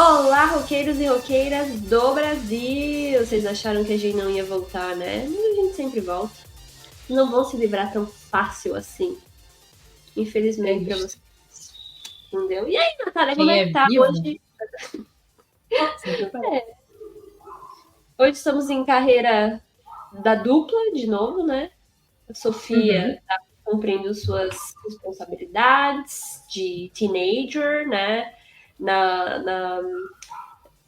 Olá, roqueiros e roqueiras do Brasil! Vocês acharam que a gente não ia voltar, né? Mas a gente sempre volta. Não vão se livrar tão fácil assim. Infelizmente pra vocês. Entendeu? E aí, Natália, como Quem é é que tá vivo, hoje? sempre vai. Hoje estamos em carreira da dupla, de novo, né? A Sofia Uhum. tá cumprindo suas responsabilidades de teenager, né? Na,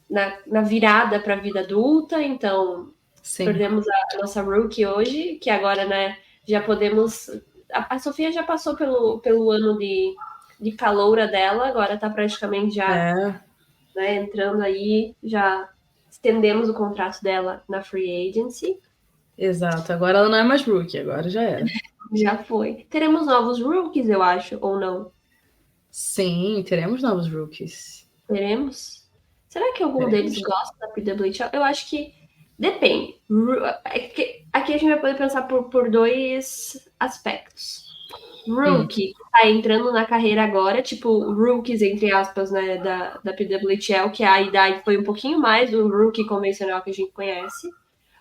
na, na virada para a vida adulta, então Sim. perdemos a nossa rookie hoje, que agora, né, já podemos. A Sofia já passou pelo ano de caloura dela, agora está praticamente já, É, né, entrando aí, já estendemos o contrato dela na free agency. exato. Agora ela não é mais rookie, agora já era. Já foi. Teremos novos rookies, eu acho, ou não? Sim, teremos novos rookies. Teremos? Será que algum deles Teremos. gosta da PWHL? Eu acho que depende. Aqui a gente vai poder pensar por dois aspectos. Hum, Rookie, que tá entrando na carreira agora, tipo, rookies, entre aspas, né, da PWHL, que a idade foi um pouquinho mais do rookie convencional que a gente conhece,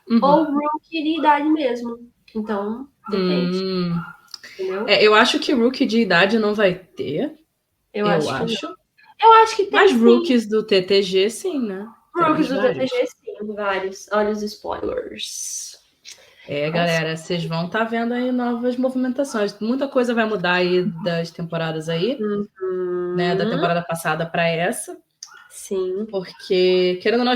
ou uhum. rookie de idade mesmo. Então, depende, Hum. entendeu? Eu acho que rookie de idade não vai ter, Eu eu acho que não. acho. Eu acho que tem Mas sim. rookies do TTG, sim, né? Rookies Teremos do vários. TTG, sim, vários. Olha os spoilers. Mas, Galera, vocês vão estar vendo aí novas movimentações. Muita coisa vai mudar aí das temporadas aí, né? Da uhum, temporada passada para essa. sim. Porque, querendo ou não, a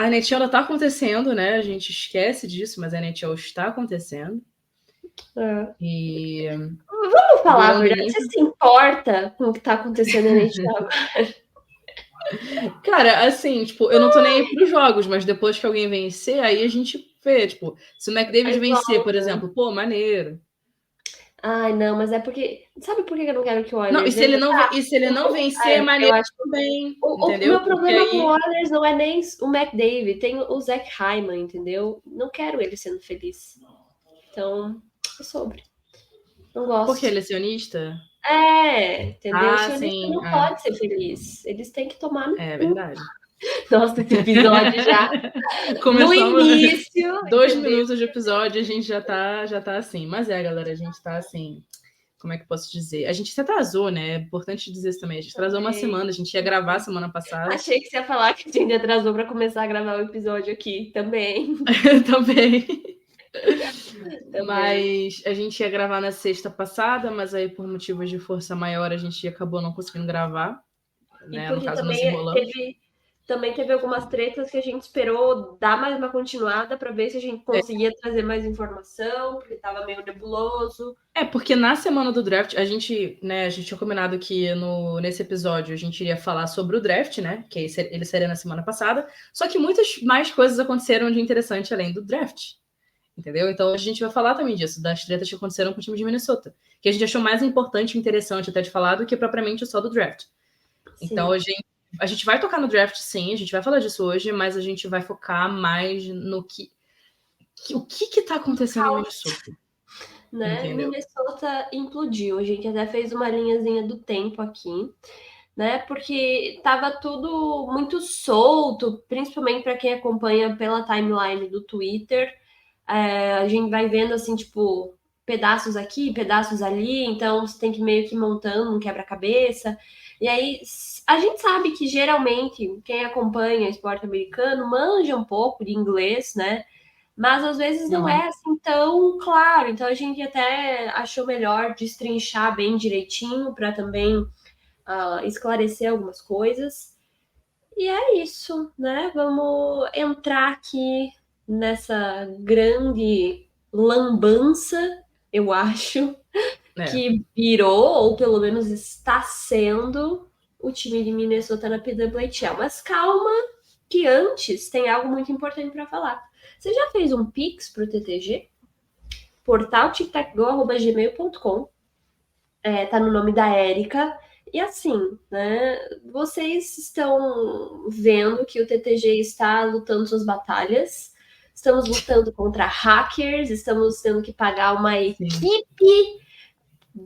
NHL ainda está acontecendo, né? A gente esquece disso, mas a NHL está acontecendo. É. E Vamos falar a durando verdade, você muito. se importa com o que tá acontecendo na NHL? Cara, assim, tipo, eu não tô nem aí pros jogos, mas depois que alguém vencer, aí a gente vê, tipo, se o McDavid Aí vencer, por volta. exemplo, pô, maneiro. Ai, não, mas é porque. Sabe por que eu não quero que o Não, Oilers vença? e se ele não vencer, é Eu maneiro acho. também, O entendeu? meu Porque problema com o aí. Oilers não é nem o McDavid, tem o Zach Hyman, entendeu? Não quero ele sendo feliz. Então, é sobre. Não Porque gosto. ele é sionista? É, entendeu? O Ah, sionista sim, não pode ser feliz. Eles têm que tomar no é cu. verdade. Nossa, esse episódio já no Começamos início, 2 minutos entendeu? de episódio, a gente já tá assim. Mas galera, a gente tá assim. Como é que eu posso dizer? A gente se atrasou, né? É importante dizer isso também. A gente atrasou uma Também. semana, a gente ia gravar semana passada. Achei que você ia falar que a gente atrasou para começar a gravar o episódio aqui também. Também. Também. Mas a gente ia gravar na sexta passada, mas aí por motivos de força maior a gente acabou não conseguindo gravar, E né? No porque caso, nos enrolamos. também teve algumas tretas que a gente esperou dar mais uma continuada para ver se a gente conseguia trazer mais informação, porque estava meio nebuloso. Porque na semana do draft, a gente tinha combinado que nesse episódio a gente iria falar sobre o draft, né? Que ele seria na semana passada. Só que muitas mais coisas aconteceram de interessante além do draft. Entendeu? Então a gente vai falar também disso, das tretas que aconteceram com o time de Minnesota. Que a gente achou mais importante e interessante até de falar do que propriamente só do draft. Então Sim. a gente vai tocar no draft, sim, a gente vai falar disso hoje, mas a gente vai focar mais no o que tá acontecendo em Minnesota. Né? Entendeu? Minnesota implodiu. A gente até fez uma linhazinha do tempo aqui, né? Porque estava tudo muito solto, principalmente para quem acompanha pela timeline do Twitter. A gente vai vendo assim, tipo, pedaços aqui, pedaços ali, então você tem que meio que montando um quebra-cabeça. E aí a gente sabe que geralmente quem acompanha esporte americano manja um pouco de inglês, né? Mas às vezes não Uhum. é assim tão claro. Então a gente até achou melhor destrinchar bem direitinho para também esclarecer algumas coisas. E é isso, né? Vamos entrar aqui nessa grande lambança, eu acho, É. que virou, ou pelo menos está sendo, o time de Minnesota na PWHL. Mas calma, que antes tem algo muito importante para falar. Você já fez um Pix para o TTG? Portal tictacgo@gmail.com. Tá no nome da Érica. E assim, né? Vocês estão vendo que o TTG está lutando suas batalhas. Estamos lutando contra hackers, estamos tendo que pagar uma Sim. equipe de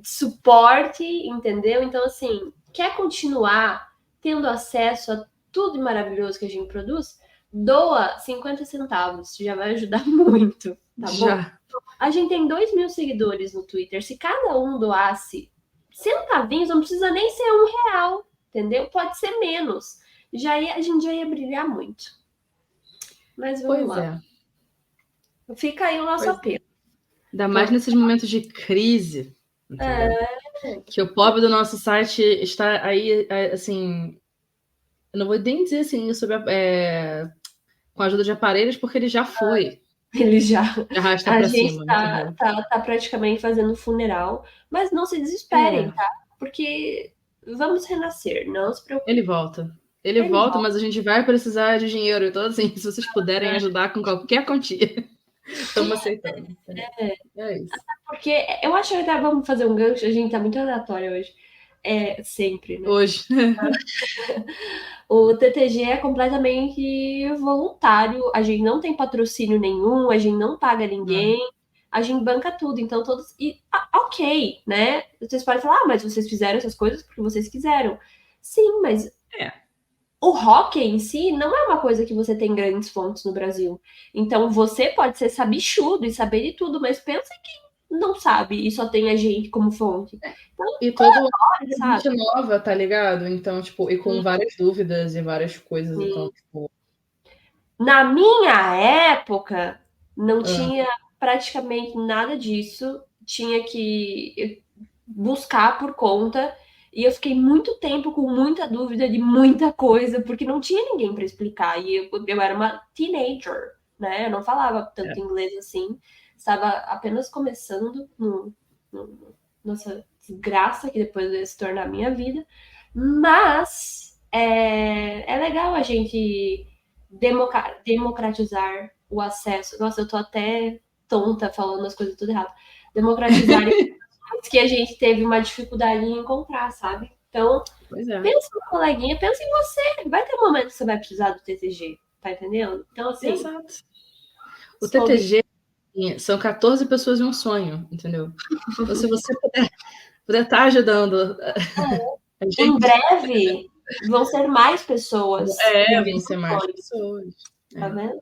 suporte, entendeu? Então, assim, quer continuar tendo acesso a tudo maravilhoso que a gente produz, doa 50 centavos, já vai ajudar muito, tá bom? Já. A gente tem 2 mil seguidores no Twitter. Se cada um doasse centavinhos, não precisa nem ser R$1, entendeu? Pode ser menos. A gente já ia brilhar muito. Mas vamos lá. Fica aí o nosso apelo. Ainda mais nesses momentos de crise. Que o pobre do nosso site está aí, assim... Eu não vou nem dizer assim sobre com a ajuda de aparelhos, porque ele já foi. Ele já. Arrasta A pra gente cima. tá praticamente fazendo funeral. Mas não se desesperem, tá? Porque vamos renascer, não se preocupem. Ele volta. Ele volta, mas a gente vai precisar de dinheiro. Então, assim, se vocês puderem ajudar com qualquer quantia, estamos aceitando. É isso. Porque eu acho que até vamos fazer um gancho. A gente tá muito aleatório hoje. Sempre, né? Hoje. O TTG é completamente voluntário. A gente não tem patrocínio nenhum, a gente não paga ninguém. A gente banca tudo, então todos. Ok, né? Vocês podem falar, mas vocês fizeram essas coisas porque vocês quiseram. Sim, mas o hockey em si não é uma coisa que você tem grandes fontes no Brasil. Então você pode ser sabichudo e saber de tudo, mas pensa em quem não sabe e só tem a gente como fonte. Então, e toda gente nova, tá ligado? Então, tipo, e com várias dúvidas e várias coisas. Sim. Então, tipo... Na minha época, não tinha praticamente nada disso. Tinha que buscar por conta. E eu fiquei muito tempo com muita dúvida de muita coisa, porque não tinha ninguém para explicar. E eu era uma teenager, né? Eu não falava tanto inglês assim. Estava apenas começando nossa desgraça, que depois ia se tornar a minha vida. Mas é legal a gente democratizar o acesso. Nossa, eu tô até tonta falando as coisas tudo errado. Democratizar que a gente teve uma dificuldade em encontrar, sabe? Então, pensa no coleguinha, pensa em você. Vai ter um momento que você vai precisar do TTG, tá entendendo? Então, assim... Exato. O TTG são 14 pessoas em um sonho, entendeu? Então, se você puder estar ajudando... Em breve, vão ser mais pessoas. Vão ser mais pessoas. Tá vendo?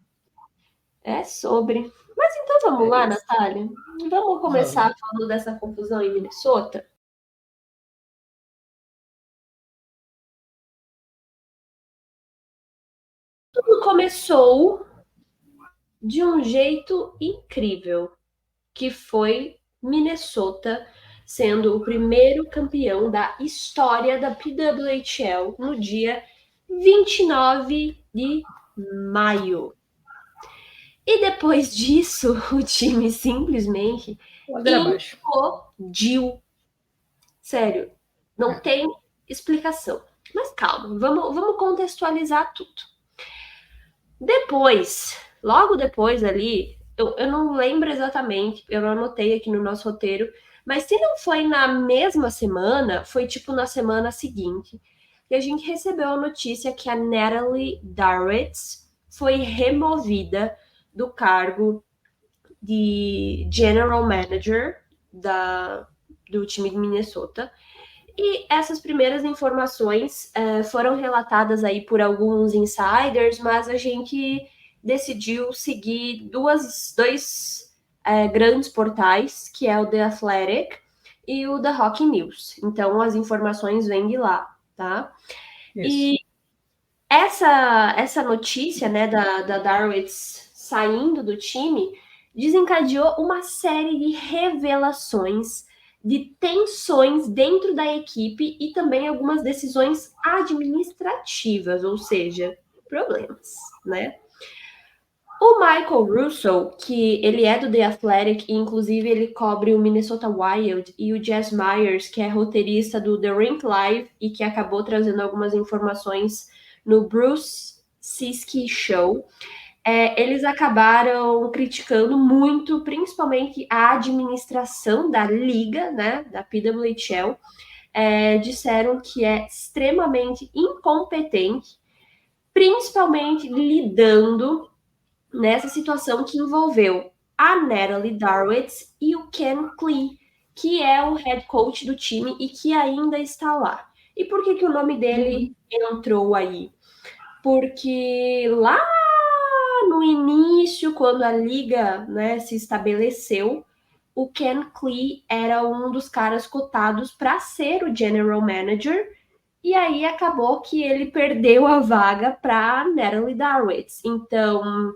É sobre... Mas então vamos lá, Natália? Vamos começar falando dessa confusão em Minnesota? Tudo começou de um jeito incrível, que foi Minnesota sendo o primeiro campeão da história da PWHL no dia 29 de maio. E depois disso, o time simplesmente implodiu. Sério, não tem explicação. Mas calma, vamos contextualizar tudo. Depois, logo depois ali, eu não lembro exatamente, eu não anotei aqui no nosso roteiro, mas se não foi na mesma semana, foi tipo na semana seguinte, que a gente recebeu a notícia que a Natalie Darwitz foi removida do cargo de General Manager do time de Minnesota. E essas primeiras informações foram relatadas aí por alguns insiders, mas a gente decidiu seguir dois grandes portais, que é o The Athletic e o The Hockey News. Então, as informações vêm de lá, tá? Isso. E essa notícia, né, da Darwitz saindo do time desencadeou uma série de revelações, de tensões dentro da equipe e também algumas decisões administrativas, ou seja, problemas, né? O Michael Russo, que ele é do The Athletic e inclusive ele cobre o Minnesota Wild, e o Jess Myers, que é roteirista do The Rink Live e que acabou trazendo algumas informações no Bruce Siski Show, eles acabaram criticando muito, principalmente a administração da liga, né, da PWHL, disseram que é extremamente incompetente, principalmente lidando nessa situação que envolveu a Natalie Darwitz e o Ken Klee, que é o head coach do time e que ainda está lá. E por que o nome dele entrou aí? porque lá no início, quando a liga, né, se estabeleceu, o Ken Klee era um dos caras cotados para ser o general manager, e aí acabou que ele perdeu a vaga para Natalie Darwitz. Então,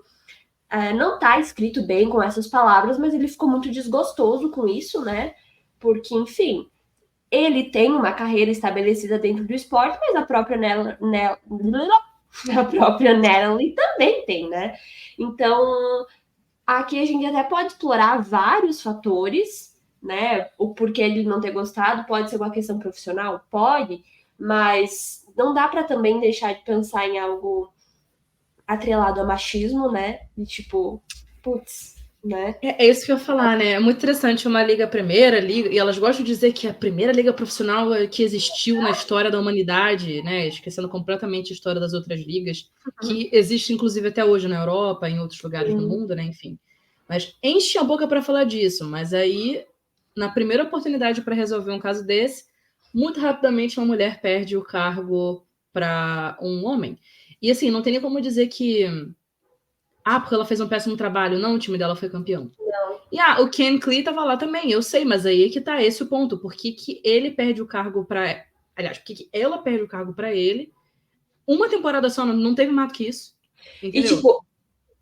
não está escrito bem com essas palavras, mas ele ficou muito desgostoso com isso, né? Porque, enfim, ele tem uma carreira estabelecida dentro do esporte, mas a própria Natalie também tem, né? Então, aqui a gente até pode explorar vários fatores, né? O porquê ele não ter gostado pode ser uma questão profissional, pode, mas não dá para também deixar de pensar em algo atrelado a machismo, né? E tipo, putz, né? É isso que eu ia falar, né? É muito interessante uma liga, a primeira liga, e elas gostam de dizer que a primeira liga profissional que existiu na história da humanidade, né? Esquecendo completamente a história das outras ligas, que existe inclusive até hoje na Europa, em outros lugares do mundo, né? Enfim. Mas enche a boca para falar disso, mas aí, na primeira oportunidade para resolver um caso desse, muito rapidamente uma mulher perde o cargo para um homem. E assim, não tem nem como dizer que porque ela fez um péssimo trabalho. Não, o time dela foi campeão. Não. E o Ken Klee tava lá também, eu sei, mas aí que tá esse o ponto. Por que ele perde o cargo pra. Aliás, por que ela perde o cargo pra ele? Uma temporada só, não teve mais do que isso. E Entendeu? tipo,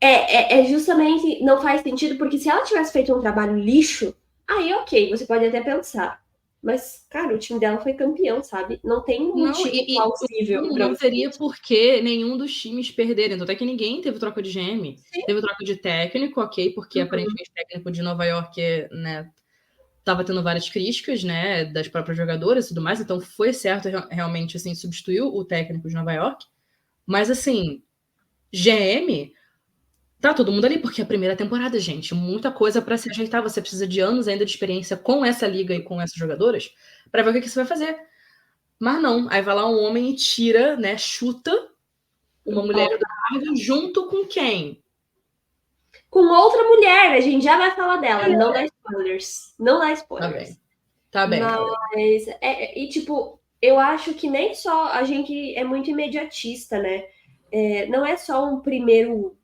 é justamente não faz sentido, porque se ela tivesse feito um trabalho lixo, aí ok, você pode até pensar. Mas, cara, o time dela foi campeão, sabe? Não tem um Não, motivo plausível para não você teria por que nenhum dos times perderem. Então, até que ninguém teve troca de GM. Teve troca de técnico, ok, porque aparentemente o técnico de Nova York, né, tava tendo várias críticas, né, das próprias jogadoras e tudo mais, então foi certo realmente, assim, substituiu o técnico de Nova York, mas, assim, GM, tá todo mundo ali, porque é a primeira temporada, gente, muita coisa para se ajeitar, você precisa de anos ainda de experiência com essa liga e com essas jogadoras para ver o que você vai fazer. Mas não, aí vai lá um homem e tira, né, chuta uma mulher do cargo junto com quem? com outra mulher, a gente já vai falar dela, não dá spoilers. Não dá spoilers. Tá bem. Mas, e tipo, eu acho que nem só a gente é muito imediatista, né? Não é só um primeiro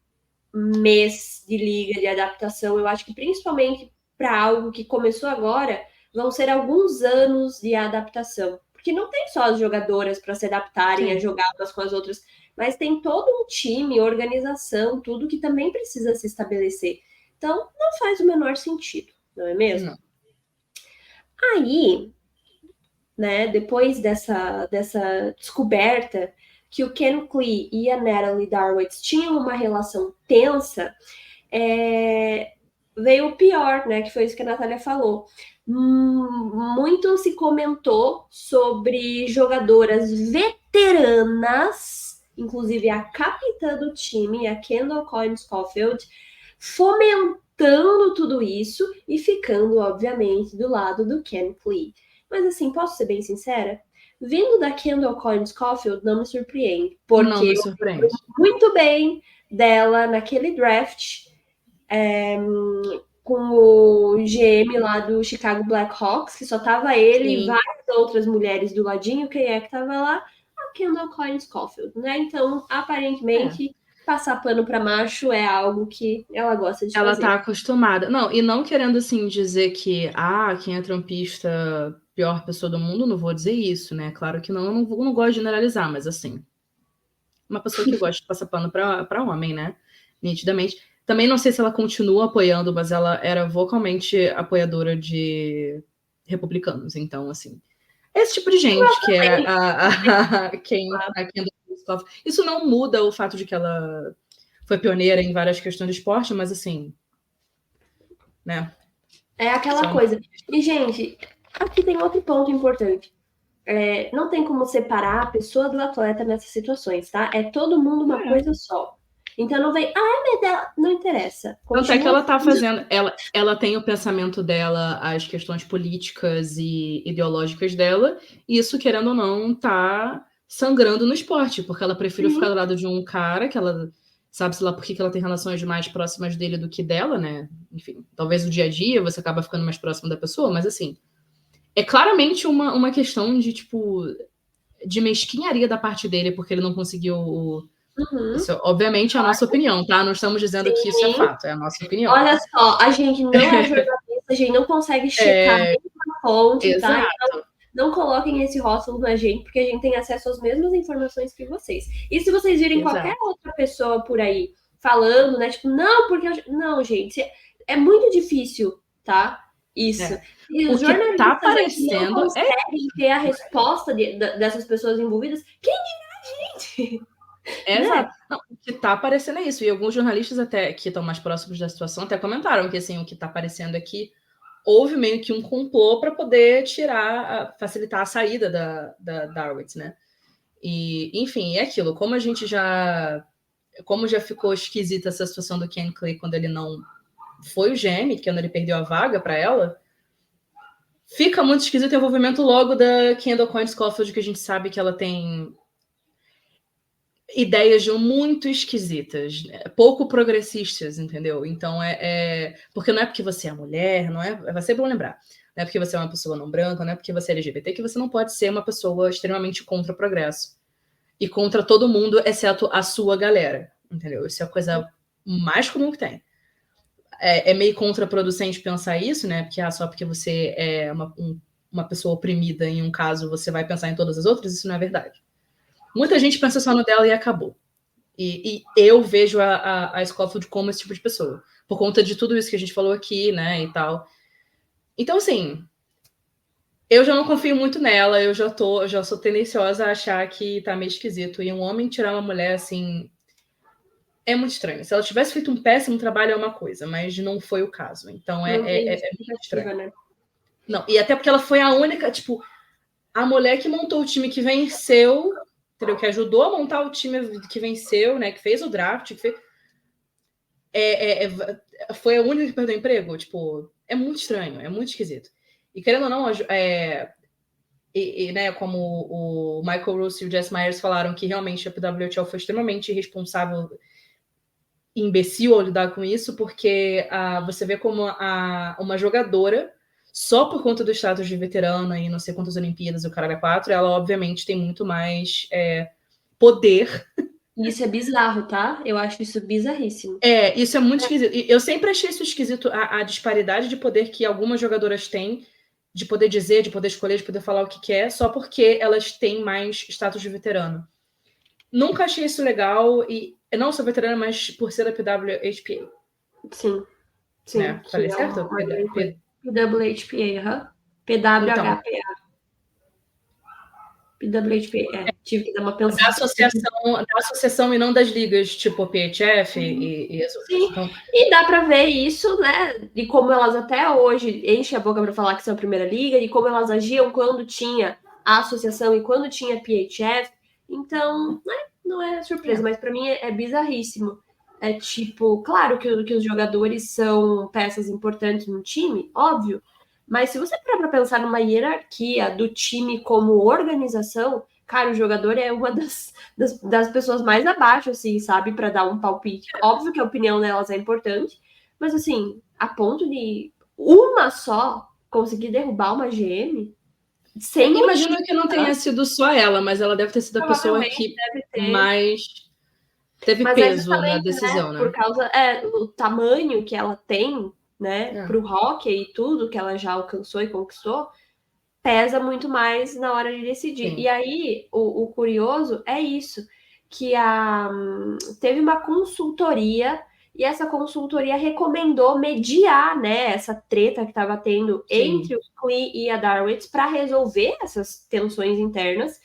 mês de liga, de adaptação. Eu acho que principalmente para algo que começou agora, vão ser alguns anos de adaptação. Porque não tem só as jogadoras para se adaptarem a jogar umas com as outras, mas tem todo um time, organização, tudo que também precisa se estabelecer. Então, não faz o menor sentido, não é mesmo? Não. Aí, né, depois dessa descoberta que o Ken Klee e a Natalie Darwitz tinham uma relação tensa, veio o pior, né, que foi isso que a Natália falou. Muito se comentou sobre jogadoras veteranas, inclusive a capitã do time, a Kendall Coyne Schofield, fomentando tudo isso e ficando, obviamente, do lado do Ken Klee. Mas assim, posso ser bem sincera? Vindo da Kendall Coyne Schofield, não me surpreende, porque não me surpreende. eu muito bem dela naquele draft, com o GM lá do Chicago Blackhawks, que só tava ele e várias outras mulheres do ladinho. Quem é que tava lá? A Kendall Coyne Schofield, né? Então, aparentemente, passar pano para macho é algo que ela gosta de ela fazer. Ela tá acostumada. Não, e não querendo, assim, dizer que, quem é trumpista, pior pessoa do mundo, não vou dizer isso, né? Claro que não, eu não gosto de generalizar, mas, assim, uma pessoa que gosta de passar pano pra homem, né? Nitidamente. Também não sei se ela continua apoiando, mas ela era vocalmente apoiadora de republicanos. Então, assim, esse tipo de gente que é quem isso não muda o fato de que ela foi pioneira em várias questões do esporte, mas assim, né? É aquela coisa. E, gente, aqui tem outro ponto importante. Não tem como separar a pessoa do atleta nessas situações, tá? É todo mundo uma coisa só. Então não vem, mas dela não interessa. Tanto é que ela tá fazendo, ela tem o pensamento dela, as questões políticas e ideológicas dela, e isso, querendo ou não, tá sangrando no esporte, porque ela prefere ficar do lado de um cara que ela sabe-se lá por que ela tem relações mais próximas dele do que dela, né? Enfim, talvez no dia a dia você acaba ficando mais próximo da pessoa, mas assim, é claramente uma questão de, tipo, de mesquinharia da parte dele, porque ele não conseguiu Uhum. Isso, obviamente, é a nossa opinião, tá? Não estamos dizendo que isso é fato, é a nossa opinião. Olha só, a gente não é jornalista, a gente não consegue checar nenhuma fonte, tá? Exato. Então, não coloquem esse rótulo na gente, porque a gente tem acesso às mesmas informações que vocês. E se vocês virem qualquer outra pessoa por aí falando, né? Tipo, não, porque... Não, gente, é muito difícil, tá? Isso. E os jornalistas tá aparecendo não conseguem ter a resposta dessas pessoas envolvidas. Quem dirá, gente? Exato. Não, o que tá aparecendo é isso. E alguns jornalistas até que estão mais próximos da situação até comentaram que assim, o que tá aparecendo é que houve meio que um complô para poder facilitar a saída da Darwitz, né? E, enfim, é aquilo. Como já ficou esquisita essa situação do Ken Clay quando ele não foi o GM, quando ele perdeu a vaga para ela, fica muito esquisito o envolvimento logo da Kendall Coyne Schofield, que a gente sabe que ela tem ideias muito esquisitas, pouco progressistas, entendeu? Então porque não é porque você é mulher, não é, vai ser bom lembrar. Não é porque você é uma pessoa não branca, não é porque você é LGBT que você não pode ser uma pessoa extremamente contra o progresso e contra todo mundo, exceto a sua galera, entendeu? Isso é a coisa mais comum que tem. É meio contraproducente pensar isso, né? Porque só porque você é uma pessoa oprimida em um caso, você vai pensar em todas as outras, isso não é verdade. Muita gente pensa só no dela e acabou. E eu vejo a Scofield como esse tipo de pessoa, por conta de tudo isso que a gente falou aqui, né, e tal. Então, assim, eu já não confio muito nela, eu já sou tendenciosa a achar que tá meio esquisito. E um homem tirar uma mulher, assim, é muito estranho. Se ela tivesse feito um péssimo trabalho, é uma coisa, mas não foi o caso. Então, é muito estranho. Né? Não, e até porque ela foi a única, tipo, a mulher que montou o time que venceu, entendeu? Que ajudou a montar o time que venceu, né? Que fez o draft, que fez... foi a única que perdeu o emprego? Tipo, é muito estranho, é muito esquisito. E querendo ou não, né, como o Michael Russo e o Jess Myers falaram que realmente a PWHL foi extremamente irresponsável e imbecil ao lidar com isso, porque você vê como uma jogadora, só por conta do status de veterana e não sei quantas Olimpíadas o caralho é 4, ela obviamente tem muito mais poder. Isso é bizarro, tá? Eu acho isso bizarríssimo. Isso é muito esquisito. E eu sempre achei isso esquisito, a disparidade de poder que algumas jogadoras têm, de poder dizer, de poder escolher, de poder falar o que quer, só porque elas têm mais status de veterano. Nunca achei isso legal, e não sou veterana, mas por ser da PWHPA. Sim. Né? Falei certo? PWHPA, PWHPA. PWHPA, tive que dar uma pensada. Da associação e não das ligas, tipo PHF e as outras. Sim, então... e dá para ver isso, né, de como elas até hoje enchem a boca para falar que são a primeira liga, de como elas agiam quando tinha a associação e quando tinha PHF. Então, não é surpresa, mas para mim é bizarríssimo. É tipo, claro que os jogadores são peças importantes no time, óbvio, mas se você parar para pensar numa hierarquia do time como organização, cara, o jogador é uma das pessoas mais abaixo, assim, sabe, para dar um palpite. Óbvio que a opinião delas é importante, mas assim, a ponto de uma só conseguir derrubar uma GM, sem imagino que não tenha sido só ela, mas ela deve ter sido a pessoa que mais teve peso na decisão, né? Por causa do tamanho que ela tem, né, pro hockey e tudo que ela já alcançou e conquistou, pesa muito mais na hora de decidir. Sim. E aí, o curioso é isso, que teve uma consultoria, e essa consultoria recomendou mediar, né, essa treta que estava tendo entre o Klee e a Darwitz para resolver essas tensões internas.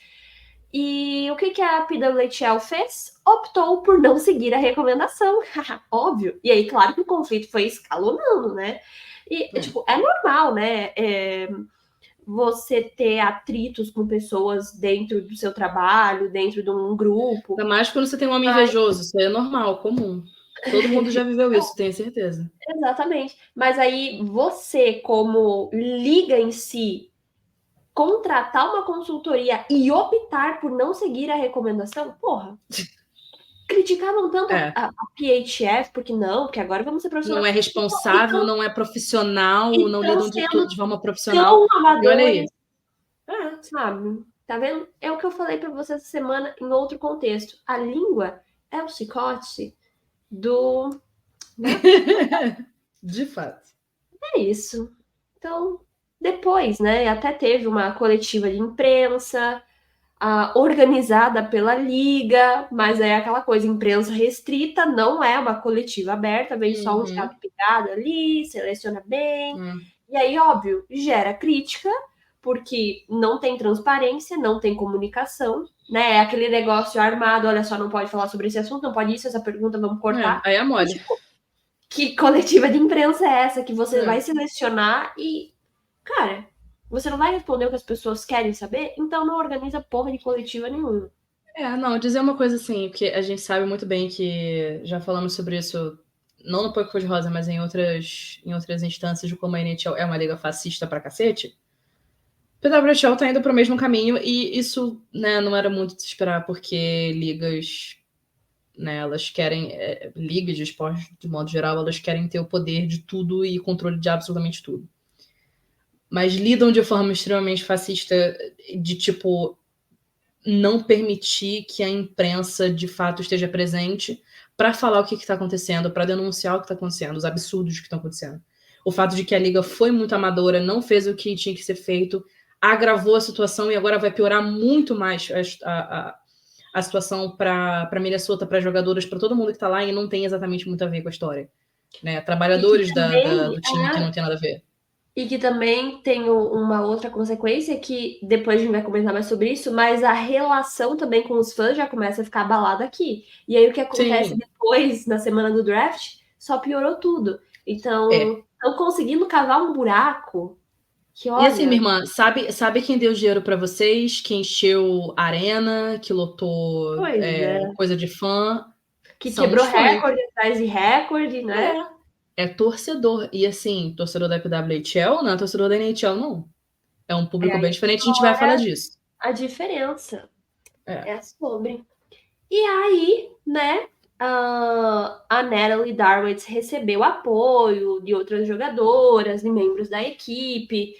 E o que a PWHL fez? Optou por não seguir a recomendação. Óbvio. E aí, claro que o conflito foi escalonando, né? E, tipo, é normal, né? Você ter atritos com pessoas dentro do seu trabalho, dentro de um grupo. Ainda mais quando você tem um homem invejoso, isso aí é normal, comum. Todo mundo já viveu isso, tenho certeza. Exatamente. Mas aí você, como liga em si, contratar uma consultoria e optar por não seguir a recomendação, porra. Criticavam tanto a PHF, porque agora vamos ser profissional. Não é responsável, não é profissional, não lidam de forma profissional. E olha aí. Sabe? Tá vendo? É o que eu falei para você essa semana em outro contexto. A língua é o chicote do... De fato. É isso. Então, depois, né, até teve uma coletiva de imprensa, organizada pela Liga, mas é aquela coisa, imprensa restrita, não é uma coletiva aberta, vem só um chato picado ali, seleciona bem, e aí, óbvio, gera crítica, porque não tem transparência, não tem comunicação, né? É aquele negócio armado, olha só, não pode falar sobre esse assunto, não pode isso, essa pergunta, vamos cortar. Aí é mole. Tipo, que coletiva de imprensa é essa que você vai selecionar e, cara, você não vai responder o que as pessoas querem saber, então não organiza porra de coletiva nenhuma. Não, dizer uma coisa assim, porque a gente sabe muito bem que já falamos sobre isso, não no Poker Cor-de-Rosa, mas em outras instâncias de como a NHL é uma liga fascista pra cacete. O PWHL tá indo pro mesmo caminho e isso, né, não era muito de se esperar, porque ligas, né, elas querem, ligas de esporte de modo geral, elas querem ter o poder de tudo e controle de absolutamente tudo. Mas lidam de forma extremamente fascista, de tipo, não permitir que a imprensa de fato esteja presente para falar o que está acontecendo, para denunciar o que está acontecendo, os absurdos que estão acontecendo. O fato de que a liga foi muito amadora, não fez o que tinha que ser feito, agravou a situação e agora vai piorar muito mais a situação para Minnesota, para jogadoras, para todo mundo que está lá e não tem exatamente muito a ver com a história. Né? Trabalhadores do time que não tem nada a ver. E que também tem uma outra consequência que depois a gente vai comentar mais sobre isso, mas a relação também com os fãs já começa a ficar abalada aqui. E aí o que acontece depois, na semana do draft, só piorou tudo. Então, estão conseguindo cavar um buraco que, olha... E assim, minha irmã, sabe quem deu dinheiro para vocês? Quem encheu a arena, que lotou coisa de fã? Que quebrou recorde atrás de recorde, né? É torcedor. E assim, torcedor da PWHL não é torcedor da NHL, não. É um público bem diferente, a gente vai falar disso. A diferença é sobre. E aí, né, a Natalie Darwitz recebeu apoio de outras jogadoras, de membros da equipe,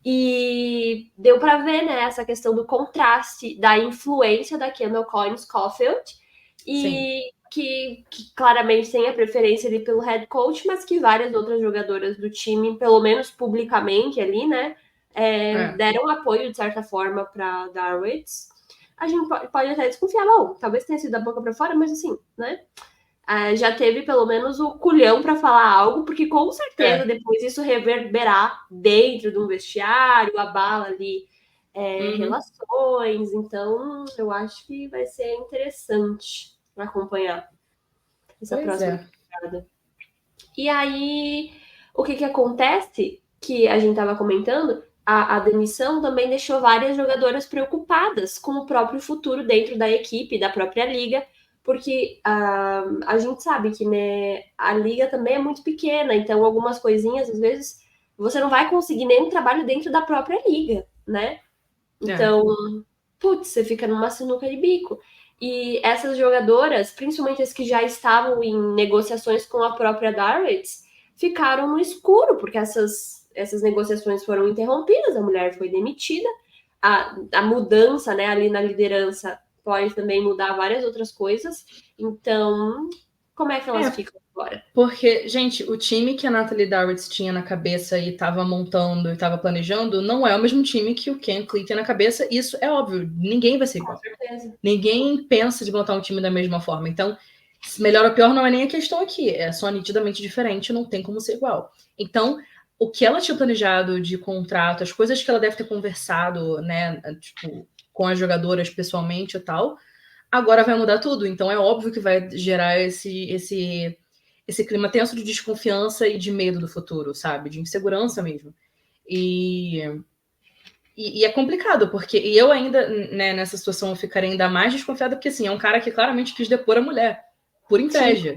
e deu para ver, né, essa questão do contraste da influência da Kendall Coyne Caulfield e que claramente tem a preferência ali pelo head coach, mas que várias outras jogadoras do time, pelo menos publicamente ali, né, deram apoio de certa forma para Darwitz. A gente pode até desconfiar, bom, talvez tenha sido da boca para fora, mas assim, né? Já teve pelo menos o culhão para falar algo, porque com certeza depois isso reverberar dentro de um vestiário, abala ali relações. Então, eu acho que vai ser interessante acompanhar essa próxima temporada. E aí, o que acontece, que a gente estava comentando, a demissão também deixou várias jogadoras preocupadas com o próprio futuro dentro da equipe, da própria liga, porque a gente sabe que, né, a liga também é muito pequena, então algumas coisinhas, às vezes, você não vai conseguir nenhum trabalho dentro da própria liga, né? Então, putz, você fica numa sinuca de bico. E essas jogadoras, principalmente as que já estavam em negociações com a própria Darwitz, ficaram no escuro, porque essas negociações foram interrompidas, a mulher foi demitida, a mudança, né, ali na liderança pode também mudar várias outras coisas. Então, como é que elas ficam agora? Porque, gente, o time que a Natalie Darwitz tinha na cabeça e estava montando e estava planejando não é o mesmo time que o Ken Clee tem na cabeça. Isso é óbvio, ninguém vai ser igual. Com certeza. Ninguém pensa de montar um time da mesma forma. Então, melhor ou pior não é nem a questão aqui. É só nitidamente diferente, não tem como ser igual. Então, o que ela tinha planejado de contrato, as coisas que ela deve ter conversado, né, tipo, com as jogadoras pessoalmente e tal, agora vai mudar tudo. Então, é óbvio que vai gerar esse clima tenso de desconfiança e de medo do futuro, sabe? De insegurança mesmo. E é complicado, porque eu ainda, né, nessa situação, eu ficaria ainda mais desconfiada, porque, assim, é um cara que claramente quis depor a mulher, por inveja,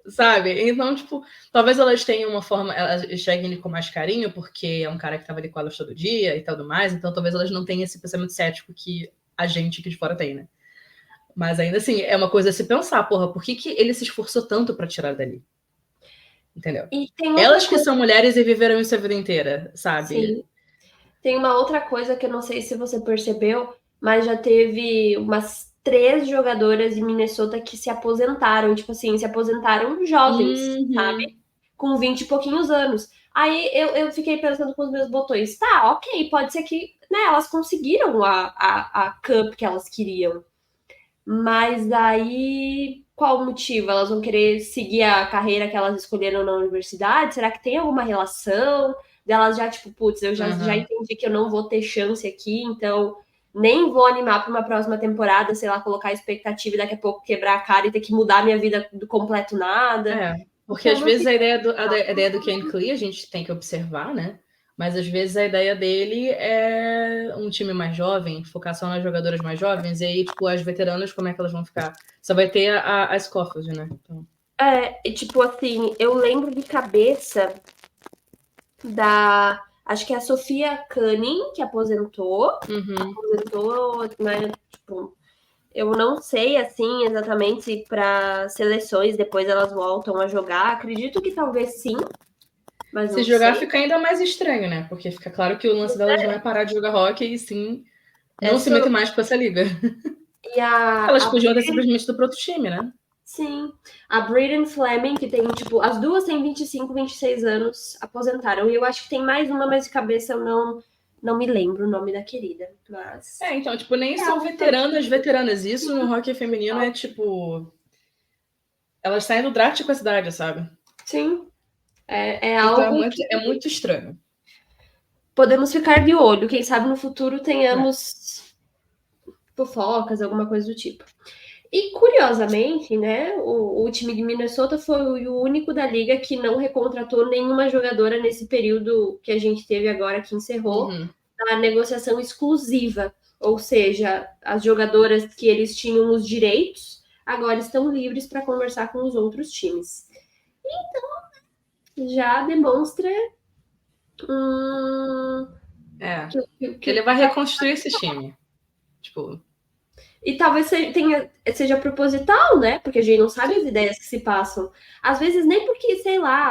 sabe? Então, tipo, talvez elas tenham uma forma, elas cheguem ele com mais carinho, porque é um cara que tava ali com elas todo dia e tudo mais, então talvez elas não tenham esse pensamento cético que a gente aqui de fora tem, né? Mas ainda assim, é uma coisa a se pensar, porra, por que ele se esforçou tanto pra tirar dali? Entendeu? Elas que são mulheres e viveram isso a vida inteira, sabe? Sim. Tem uma outra coisa que eu não sei se você percebeu, mas já teve umas 3 jogadoras de Minnesota que se aposentaram, tipo assim, se aposentaram jovens, sabe? Com 20 e pouquinhos anos. Aí eu fiquei pensando com os meus botões, tá, ok, pode ser que, né, elas conseguiram a Cup que elas queriam. Mas aí, qual o motivo? Elas vão querer seguir a carreira que elas escolheram na universidade? Será que tem alguma relação? Delas já, tipo, putz, eu já entendi que eu não vou ter chance aqui, então nem vou animar para uma próxima temporada, sei lá, colocar expectativa e daqui a pouco quebrar a cara e ter que mudar minha vida do completo nada. Porque às vezes a ideia do Ken Clee a gente tem que observar, né? Mas às vezes a ideia dele é um time mais jovem, focar só nas jogadoras mais jovens, e aí, tipo, as veteranas, como é que elas vão ficar? Só vai ter a Scofield, né? Então... tipo assim, eu lembro de cabeça da. Acho que é a Sofia Cunning, que aposentou. Aposentou, né? Tipo, eu não sei, assim, exatamente se para seleções depois elas voltam a jogar. Acredito que talvez sim, mas se não jogar sei. fica ainda mais estranho, né? Porque fica claro que o lance delas não é parar de jogar hockey, e sim não se meter mais com essa liga. E Elas podiam ter simplesmente ido para outro time, né? Sim. A Brayden Fleming, que tem, tipo, as duas têm 25, 26 anos, aposentaram. E eu acho que tem mais uma, mas de cabeça eu não me lembro o nome da querida. Mas. Então, tipo, nem são veteranas. Isso no hockey feminino é tipo. Elas saem do draft com essa idade, sabe? Sim. É então algo é muito estranho. Podemos ficar de olho. Quem sabe no futuro tenhamos fofocas, alguma coisa do tipo. E curiosamente, né, o time de Minnesota foi o único da liga que não recontratou nenhuma jogadora nesse período que a gente teve agora, que encerrou, a negociação exclusiva. Ou seja, as jogadoras que eles tinham os direitos agora estão livres para conversar com os outros times. Então, já demonstra que ele vai reconstruir esse time. Tipo. E talvez seja proposital, né? Porque a gente não sabe as ideias que se passam. Às vezes nem porque, sei lá,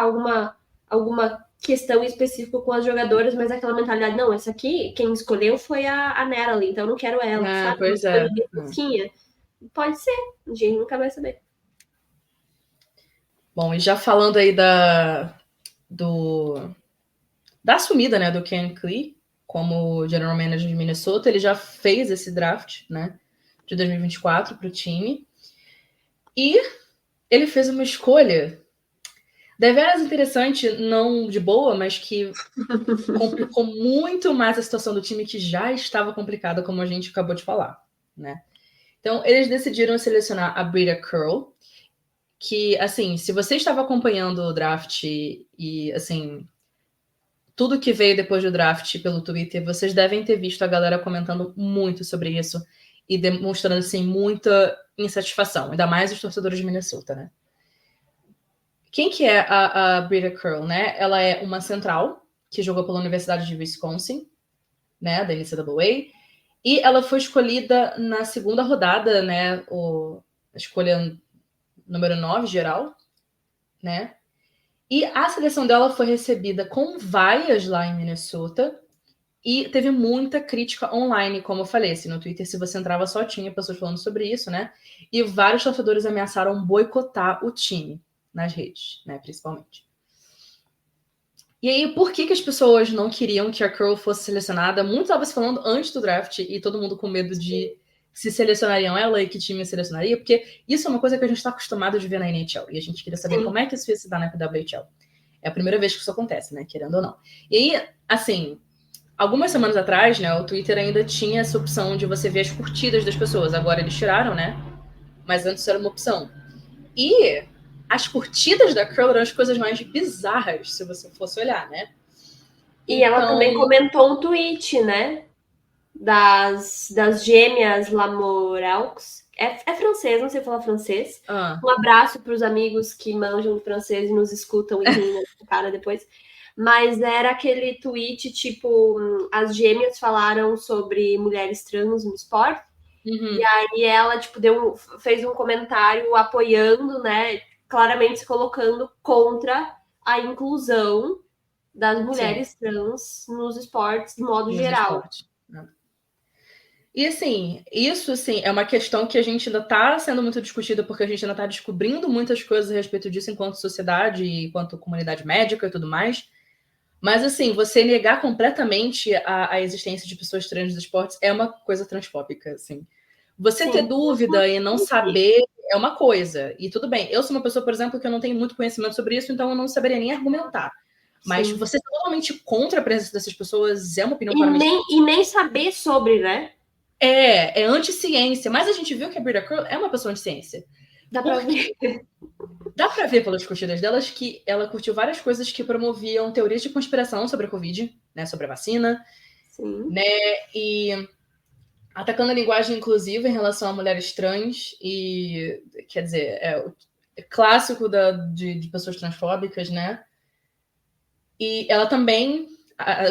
alguma questão específica com as jogadoras, mas aquela mentalidade, não, essa aqui, quem escolheu foi a Natalie, então eu não quero ela, sabe? Pois Uma coisa bem pouquinha. Pode ser, a gente nunca vai saber. Bom, e já falando aí da sumida, né, do Ken Clee como General Manager de Minnesota, ele já fez esse draft, né, de 2024 para o time. E ele fez uma escolha deveras interessante, não de boa, mas que complicou muito mais a situação do time, que já estava complicada, como a gente acabou de falar, né? Então, eles decidiram selecionar a Brita Curl, que, assim, se você estava acompanhando o draft e, assim, tudo que veio depois do draft pelo Twitter, vocês devem ter visto a galera comentando muito sobre isso e demonstrando, assim, muita insatisfação, ainda mais os torcedores de Minnesota, né? Quem que é a Brita Curl, né? Ela é uma central que jogou pela Universidade de Wisconsin, né, da NCAA, e ela foi escolhida na segunda rodada, né, a escolha número 9 geral, né? E a seleção dela foi recebida com vaias lá em Minnesota e teve muita crítica online, como eu falei, assim, no Twitter, se você entrava só tinha pessoas falando sobre isso, né? E vários torcedores ameaçaram boicotar o time nas redes, né, principalmente. E aí, por que as pessoas não queriam que a Curl fosse selecionada? Muito estava se falando antes do draft e todo mundo com medo de se selecionariam ela e que time selecionaria, porque isso é uma coisa que a gente está acostumado de ver na NHL e a gente queria saber como é que isso ia se dar na PWHL. É a primeira vez que isso acontece, né? Querendo ou não. E aí, assim, algumas semanas atrás, né, o Twitter ainda tinha essa opção de você ver as curtidas das pessoas. Agora eles tiraram, né? Mas antes era uma opção. E as curtidas da Curl eram as coisas mais bizarras, se você fosse olhar, né? E ela também comentou um tweet, né? Das gêmeas Lamoraux. É francês, não sei falar francês. Um abraço para os amigos que manjam francês e nos escutam e riem na cara depois. Mas era aquele tweet, tipo, as gêmeas falaram sobre mulheres trans no esporte. E aí ela, tipo, fez um comentário apoiando, né? Claramente se colocando contra a inclusão das mulheres trans nos esportes de modo geral. E assim, isso assim, é uma questão que a gente ainda está sendo muito discutida, porque a gente ainda está descobrindo muitas coisas a respeito disso enquanto sociedade, enquanto comunidade médica e tudo mais. Mas assim, você negar completamente a existência de pessoas trans nos esportes é uma coisa transfóbica, assim. Você ter Sim. dúvida e não saber é uma coisa. E tudo bem. Eu sou uma pessoa, por exemplo, que eu não tenho muito conhecimento sobre isso, então eu não saberia nem argumentar. Mas Sim. você ser totalmente contra a presença dessas pessoas é uma opinião claramente. E nem saber sobre, né? É anti-ciência. Mas a gente viu que a Brida Curl é uma pessoa anti-ciência. Dá pra ver. Dá pra ver pelas curtidas delas que ela curtiu várias coisas que promoviam teorias de conspiração sobre a Covid, né? Sobre a vacina. Sim. Né? E atacando a linguagem inclusiva em relação a mulheres trans. E, quer dizer, é clássico de pessoas transfóbicas, né? E ela também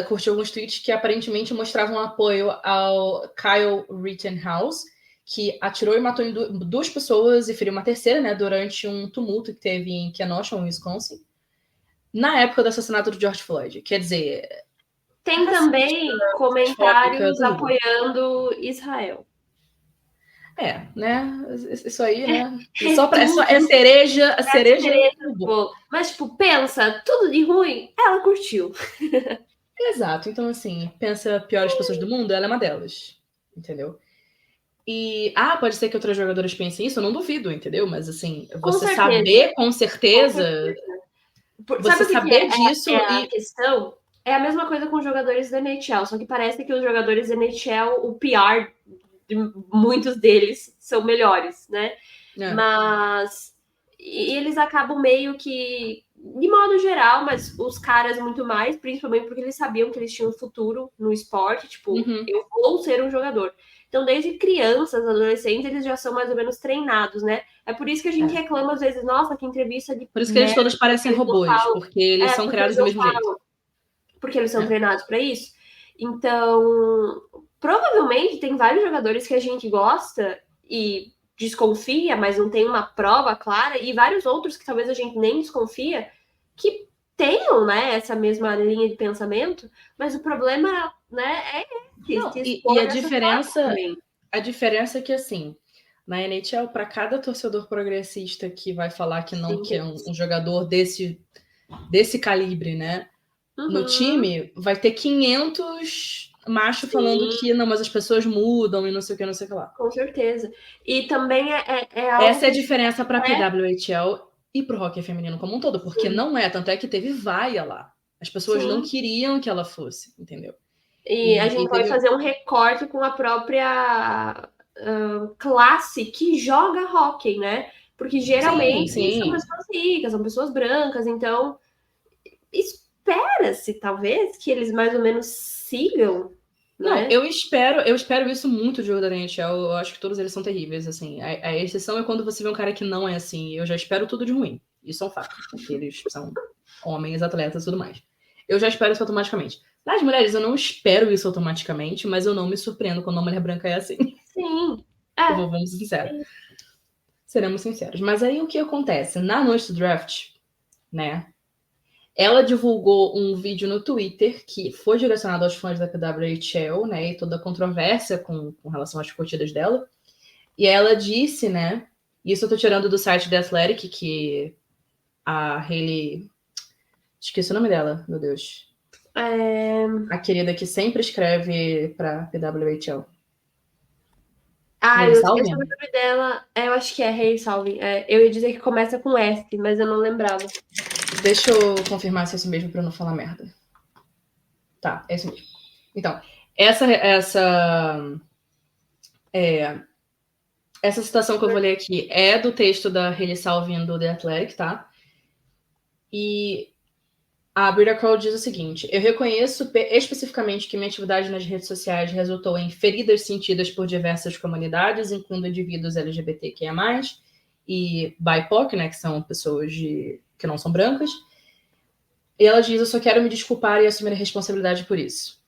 curtiu alguns tweets que aparentemente mostravam apoio ao Kyle Rittenhouse, que atirou e matou duas pessoas e feriu uma terceira, né, durante um tumulto que teve em Kenosha, Wisconsin, na época do assassinato de George Floyd. Quer dizer, Tem racista, também transfóbica, comentários tudo. apoiando Israel. Né? Isso aí, né? Tudo. É cereja, a cereja Cereja do do bolo. bolo. Mas, tipo, pensa, tudo de ruim, ela curtiu. Exato. Então, assim, pensa piores pessoas do mundo, ela é uma delas. Entendeu? E, pode ser que outras jogadoras pensem isso, eu não duvido, entendeu? Mas, assim, Com você certeza. saber com certeza, Sabe você o que saber disso é a e. questão? É a mesma coisa com os jogadores da NHL, só que parece que os jogadores da NHL, o PR de muitos deles são melhores, né? Mas eles acabam meio que, de modo geral, mas os caras muito mais, principalmente porque eles sabiam que eles tinham futuro no esporte, tipo, eu vou ser um jogador. Então, desde crianças, adolescentes, eles já são mais ou menos treinados, né? É por isso que a gente reclama às vezes, nossa, que entrevista de Por isso que eles merda, todos parecem eles não robôs, falam. porque eles são Porque eles criados do não mesmo jeito. falam, porque eles são treinados para isso. Então, provavelmente tem vários jogadores que a gente gosta e desconfia, mas não tem uma prova clara, e vários outros que talvez a gente nem desconfia, que tenham, né, essa mesma linha de pensamento, mas o problema, né, é Não, se e expor dessa forma também. a diferença é que, assim, na NHL, para cada torcedor progressista que vai falar que não Sim, quer um jogador desse calibre, né? No time, vai ter 500 machos falando que não, mas as pessoas mudam e não sei o que, não sei o que lá. Com certeza. E também é algo Essa é a que diferença para a PWHL e para o hockey feminino como um todo, porque não é, tanto é que teve vaia lá. As pessoas não queriam que ela fosse, entendeu? E a gente pode fazer um recorte com a própria classe que joga hockey, né? Porque geralmente são pessoas ricas, são pessoas brancas, então espera-se, talvez, que eles mais ou menos sigam, Não, né? eu espero isso muito de jogo da NHL. Eu acho que todos eles são terríveis, assim. A exceção é quando você vê um cara que não é assim. Eu já espero tudo de ruim. Isso é um fato, porque eles são homens, atletas e tudo mais. Eu já espero isso automaticamente. Das mulheres, eu não espero isso automaticamente, mas eu não me surpreendo quando uma mulher branca é assim. Sim. Vamos ser sinceros. Seremos sinceros. Mas aí o que acontece? Na noite do draft, né? Ela divulgou um vídeo no Twitter que foi direcionado aos fãs da PWHL, né? E toda a controvérsia com relação às curtidas dela. E ela disse, né? Isso eu tô tirando do site da Athletic, que a Hayley. Esqueci o nome dela, meu Deus. A querida que sempre escreve pra PWHL. Eu esqueci o nome dela. Eu acho que é Hayley Salvin. Eu ia dizer que começa com S, mas eu não lembrava. Deixa eu confirmar se é isso mesmo pra eu não falar merda. Tá, é isso mesmo. Então, essa citação que eu vou ler aqui é do texto da Hayley Salvin do The Athletic, tá? E a Brida Curl diz o seguinte: eu reconheço especificamente que minha atividade nas redes sociais resultou em feridas sentidas por diversas comunidades, incluindo indivíduos LGBTQIA+, e BIPOC, né, que são pessoas que não são brancas. E ela diz: eu só quero me desculpar e assumir a responsabilidade por isso.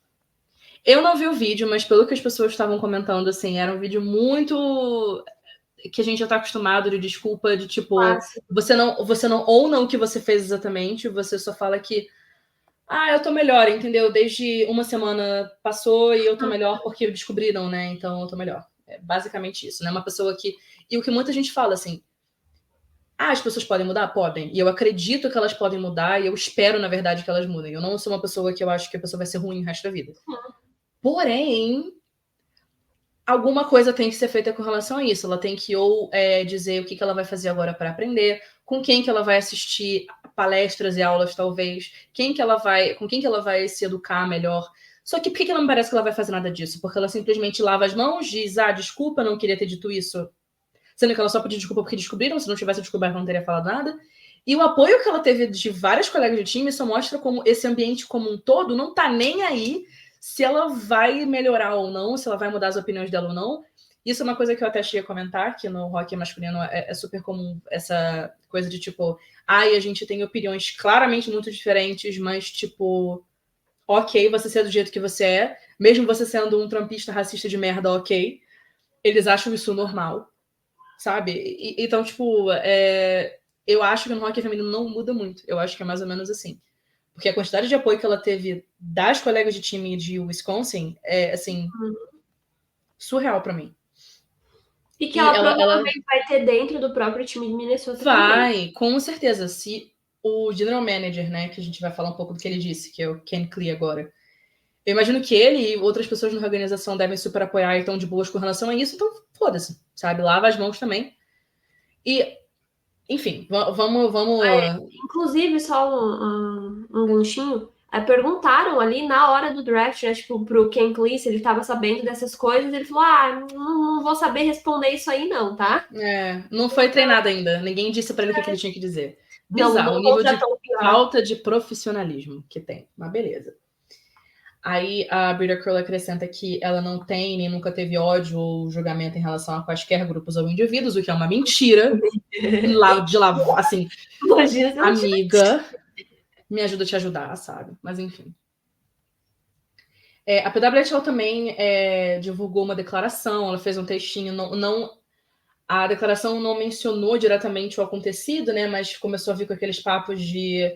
Eu não vi o vídeo, mas pelo que as pessoas estavam comentando, assim, era um vídeo muito que a gente já tá acostumado de desculpa, de tipo, você não ou não o que você fez exatamente, você só fala que eu tô melhor, entendeu? Desde uma semana passou e eu tô melhor porque descobriram, né? Então eu tô melhor. É basicamente isso, né? Uma pessoa que... E o que muita gente fala, assim, as pessoas podem mudar? Podem. E eu acredito que elas podem mudar e eu espero, na verdade, que elas mudem. Eu não sou uma pessoa que eu acho que a pessoa vai ser ruim o resto da vida. Porém, alguma coisa tem que ser feita com relação a isso. Ela tem que ou dizer o que ela vai fazer agora para aprender, com quem que ela vai assistir palestras e aulas, talvez, com quem que ela vai se educar melhor. Só que por que não me parece que ela vai fazer nada disso? Porque ela simplesmente lava as mãos, diz, desculpa, não queria ter dito isso. Sendo que ela só pediu desculpa porque descobriram, se não tivesse descoberto, ela não teria falado nada. E o apoio que ela teve de vários colegas de time só mostra como esse ambiente como um todo não tá nem aí se ela vai melhorar ou não, se ela vai mudar as opiniões dela ou não. Isso é uma coisa que eu até cheguei a comentar, que no hockey masculino é super comum essa coisa de tipo, a gente tem opiniões claramente muito diferentes, mas tipo, ok, você ser do jeito que você é, mesmo você sendo um trampista racista de merda, ok. Eles acham isso normal, sabe? Então, tipo, eu acho que no hockey feminino não muda muito. Eu acho que é mais ou menos assim. Porque a quantidade de apoio que ela teve das colegas de time de Wisconsin é, assim, surreal pra mim. E que ela provavelmente vai ter dentro do próprio time de Minnesota também. Vai, com certeza. Se o general manager, né, que a gente vai falar um pouco do que ele disse, que é o Ken Klee agora, eu imagino que ele e outras pessoas na organização devem super apoiar e estão de boas com relação a isso, então foda-se, sabe? Lava as mãos também. E, enfim, vamos... Inclusive, só um ganchinho, perguntaram ali na hora do draft, né, tipo, pro Ken Klee, se ele estava sabendo dessas coisas, ele falou, não vou saber responder isso aí não, tá? Não foi treinado ainda, ninguém disse pra ele o que ele tinha que dizer. Bizarro, não o nível de pior. falta de profissionalismo que tem, mas beleza. Aí a Brita Curl acrescenta que ela não tem nem nunca teve ódio ou julgamento em relação a quaisquer grupos ou indivíduos, o que é uma mentira. Assim, Imagina, amiga, me ajuda a te ajudar, sabe? Mas enfim. A PWHL também divulgou uma declaração, ela fez um textinho, a declaração não mencionou diretamente o acontecido, né? Mas começou a vir com aqueles papos de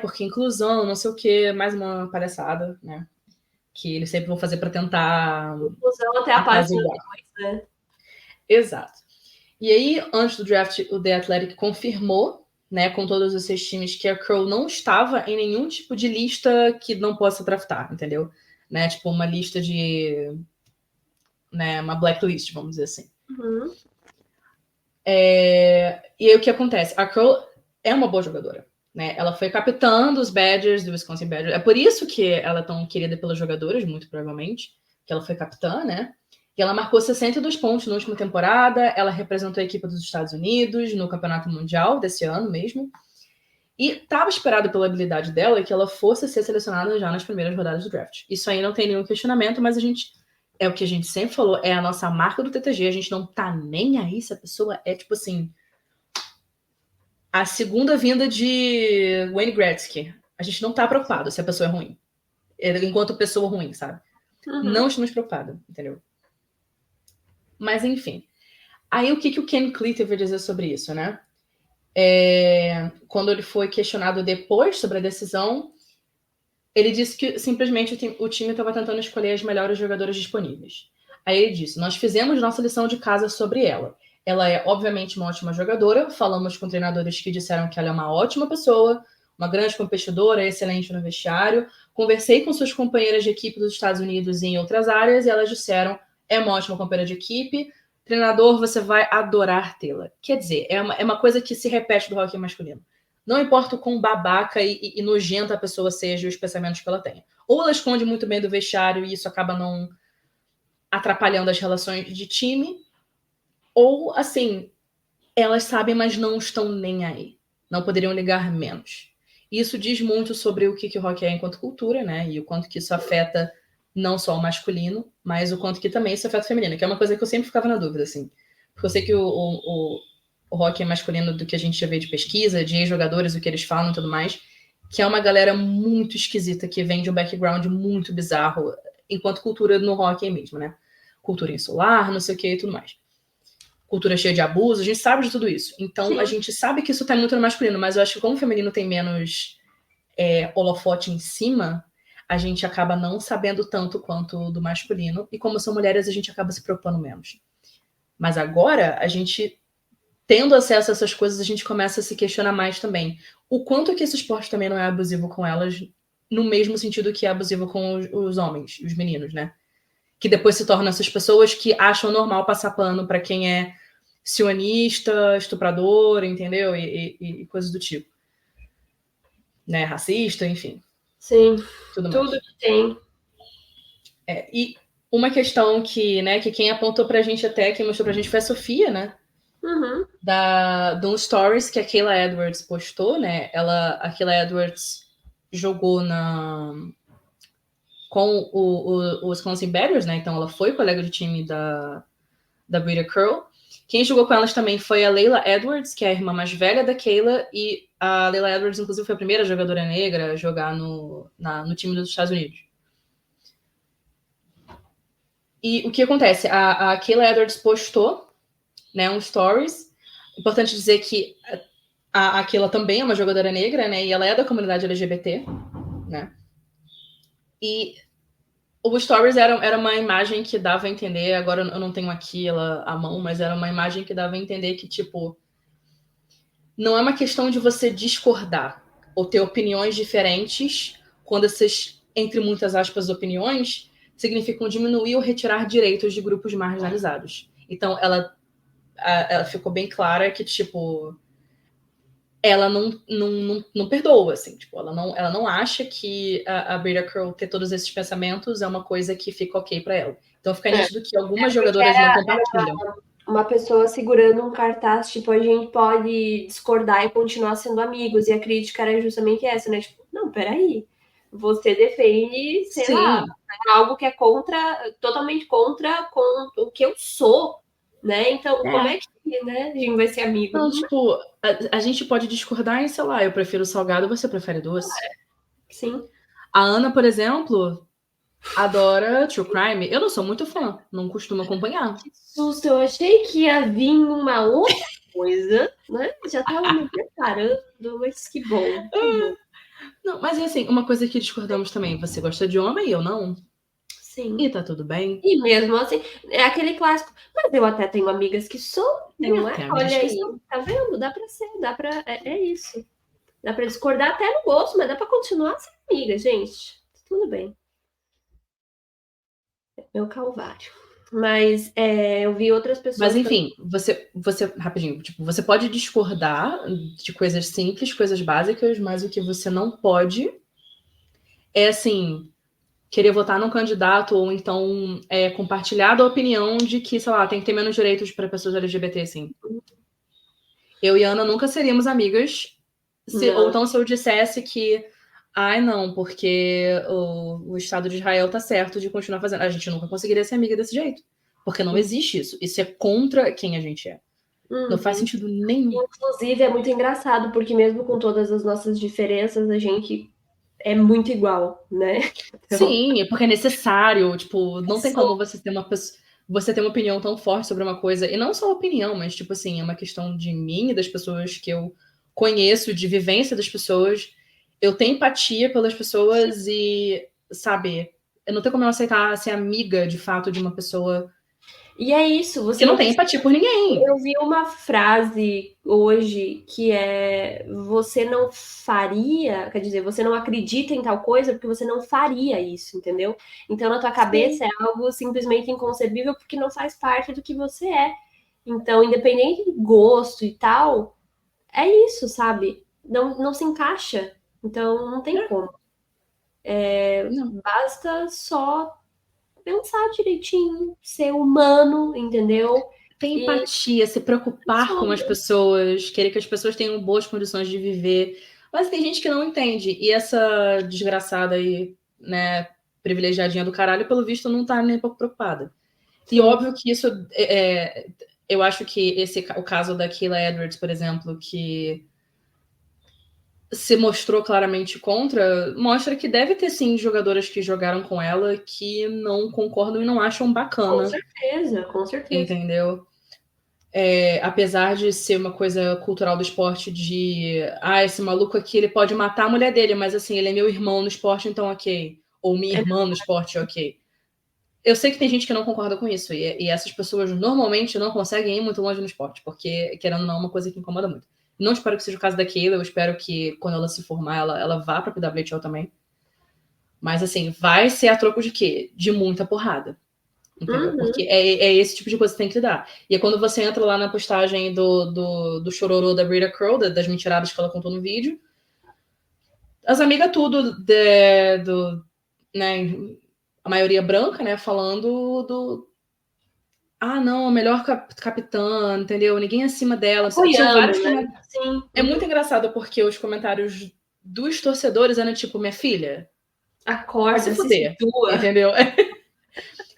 porque inclusão, não sei o quê, mais uma palhaçada, né? Que eles sempre vão fazer para tentar inclusão até a página depois, né? Exato. E aí, antes do draft, o The Athletic confirmou, né, com todos os seus times, que a Curl não estava em nenhum tipo de lista que não possa draftar, entendeu? Né, tipo uma lista de... Né, uma blacklist, vamos dizer assim. Uhum. E aí, o que acontece? A Curl é uma boa jogadora. Né? Ela foi capitã dos Badgers, do Wisconsin Badgers. É por isso que ela é tão querida pelos jogadores, muito provavelmente, que ela foi capitã, né? E ela marcou 62 pontos na última temporada, ela representou a equipe dos Estados Unidos no Campeonato Mundial desse ano mesmo. E estava esperado pela habilidade dela que ela fosse ser selecionada já nas primeiras rodadas do draft. Isso aí não tem nenhum questionamento, mas é o que a gente sempre falou, é a nossa marca do TTG, a gente não tá nem aí se a pessoa é, tipo assim, a segunda vinda de Wayne Gretzky. A gente não tá preocupado se a pessoa é ruim. Enquanto pessoa ruim, sabe? Uhum. Não estamos preocupados, entendeu? Mas, enfim. Aí, o que o Ken Klee teve a dizer sobre isso, né? Quando ele foi questionado depois sobre a decisão, ele disse que simplesmente o time estava tentando escolher as melhores jogadoras disponíveis. Aí ele disse, nós fizemos nossa lição de casa sobre ela. Ela é, obviamente, uma ótima jogadora. Falamos com treinadores que disseram que ela é uma ótima pessoa, uma grande competidora, excelente no vestiário. Conversei com suas companheiras de equipe dos Estados Unidos e em outras áreas e elas disseram é uma ótima companheira de equipe. Treinador, você vai adorar tê-la. Quer dizer, é uma coisa que se repete do hockey masculino. Não importa o quão babaca e nojenta a pessoa seja e os pensamentos que ela tenha. Ou ela esconde muito bem do vestiário e isso acaba não atrapalhando as relações de time, ou, assim, elas sabem, mas não estão nem aí. Não poderiam ligar menos. Isso diz muito sobre o que o hockey é enquanto cultura, né? E o quanto que isso afeta não só o masculino, mas o quanto que também isso afeta o feminino, que é uma coisa que eu sempre ficava na dúvida, assim. Porque eu sei que o hockey masculino, do que a gente já vê de pesquisa, de ex-jogadores, o que eles falam e tudo mais, que é uma galera muito esquisita, que vem de um background muito bizarro, enquanto cultura no hockey mesmo, né? Cultura insular, não sei o que e tudo mais. Cultura cheia de abuso, a gente sabe de tudo isso. Então, a gente sabe que isso tá muito no masculino, mas eu acho que como o feminino tem menos holofote em cima, a gente acaba não sabendo tanto quanto do masculino, e como são mulheres, a gente acaba se preocupando menos. Mas agora, a gente, tendo acesso a essas coisas, a gente começa a se questionar mais também. O quanto que esse esporte também não é abusivo com elas, no mesmo sentido que é abusivo com os homens, os meninos, né? Que depois se tornam essas pessoas que acham normal passar pano para quem é sionista, estuprador, entendeu? E coisas do tipo. Né? Racista, enfim. Sim, Tudo tudo mais. que tem. E uma questão que, né, que quem apontou pra gente até, quem mostrou pra gente foi a Sofia, né? Uhum. De um stories que a Kayla Edwards postou, né? A Kayla Edwards jogou com o Wisconsin Badgers, né? Então ela foi colega de time da Brita Curl. Quem jogou com elas também foi a Layla Edwards, que é a irmã mais velha da Kayla, e a Layla Edwards, inclusive, foi a primeira jogadora negra a jogar no time dos Estados Unidos. E o que acontece? A Kayla Edwards postou, né, um stories. Importante dizer que a Kayla também é uma jogadora negra, né? E ela é da comunidade LGBT, né? E o stories era uma imagem que dava a entender, agora eu não tenho aqui ela à mão, mas era uma imagem que dava a entender que, tipo, não é uma questão de você discordar ou ter opiniões diferentes quando essas, entre muitas aspas, opiniões significam diminuir ou retirar direitos de grupos marginalizados. Então, ela ficou bem clara que, tipo, ela não perdoa, assim, tipo, ela não acha que a Brita Curl ter todos esses pensamentos é uma coisa que fica ok pra ela. Então fica nítido que algumas jogadoras não compartilham. Uma pessoa segurando um cartaz, tipo, a gente pode discordar e continuar sendo amigos, e a crítica era justamente essa, né? Tipo, não, peraí, você defende, sei lá, algo que é totalmente contra com o que eu sou, né? Então, como é que, né, a gente vai ser amigo? Não, tipo, a gente pode discordar em, sei lá, eu prefiro salgado, você prefere doce. Sim. A Ana, por exemplo, adora true crime. Eu não sou muito fã, não costumo acompanhar. Que susto, eu achei que ia vir uma outra coisa, né? Já tava me preparando, mas que bom, que bom. Não, mas é assim, uma coisa que discordamos também. Você gosta de homem e eu não? Sim. E tá tudo bem. E mesmo assim, é aquele clássico. Mas eu até tenho amigas que sou, não é? Olha aí, tá vendo? Dá pra ser, dá pra. É isso. Dá pra discordar até no gosto, mas dá pra continuar sendo amiga, gente. Tudo bem. É meu calvário. Mas eu vi outras pessoas. Mas enfim, você rapidinho, tipo, você pode discordar de coisas simples, coisas básicas, mas o que você não pode é assim, querer votar num candidato ou então compartilhar da opinião de que, sei lá, tem que ter menos direitos para pessoas LGBT, assim. Eu e Ana nunca seríamos amigas, ou então se eu dissesse que, ai não, porque o Estado de Israel tá certo de continuar fazendo. A gente nunca conseguiria ser amiga desse jeito. Porque não existe isso. Isso é contra quem a gente é. Não faz sentido nenhum. Inclusive, é muito engraçado, porque mesmo com todas as nossas diferenças, a gente é muito igual, né? Então... Sim, é porque é necessário. Tipo, não tem como você ter uma opinião tão forte sobre uma coisa. E não só opinião, mas, tipo assim, é uma questão de mim e das pessoas que eu conheço, de vivência das pessoas. Eu tenho empatia pelas pessoas e, sabe, eu não tenho como eu aceitar ser amiga, de fato, de uma pessoa. E é isso, você que não tem empatia por ninguém. Eu vi uma frase hoje que é: você não faria, quer dizer, você não acredita em tal coisa porque você não faria isso, entendeu? Então, na tua cabeça é algo simplesmente inconcebível porque não faz parte do que você é. Então, independente de gosto e tal, é isso, sabe? Não se encaixa. Então, não tem como. Basta só pensar direitinho, ser humano, entendeu? Ter empatia, se preocupar com as pessoas, querer que as pessoas tenham boas condições de viver. Mas tem gente que não entende. E essa desgraçada aí, né, privilegiadinha do caralho, pelo visto, não tá nem um pouco preocupada. Sim. E óbvio que isso eu acho que o caso da Kayla Edwards, por exemplo, que se mostrou claramente contra, mostra que deve ter sim jogadoras que jogaram com ela que não concordam e não acham bacana. Com certeza, com certeza. Entendeu? apesar de ser uma coisa cultural do esporte de esse maluco aqui, ele pode matar a mulher dele, mas assim, ele é meu irmão no esporte, então ok. Ou minha irmã no esporte, ok. Eu sei que tem gente que não concorda com isso, e essas pessoas normalmente não conseguem ir muito longe no esporte, porque, querendo ou não, é uma coisa que incomoda muito. Não espero que seja o caso da Kayla, eu espero que quando ela se formar, ela vá pra PWHL também. Mas assim, vai ser a troco de quê? De muita porrada. Entendeu? Porque é esse tipo de coisa que tem que lidar. E é quando você entra lá na postagem do chororô da Brita Crow, das mentiradas que ela contou no vídeo, as amigas tudo né, a maioria branca, né, falando não, a melhor capitã, entendeu? Ninguém acima dela. Tinham vários comentários. Sim. É muito engraçado porque os comentários dos torcedores eram tipo, minha filha, acorda, se fuder, entendeu?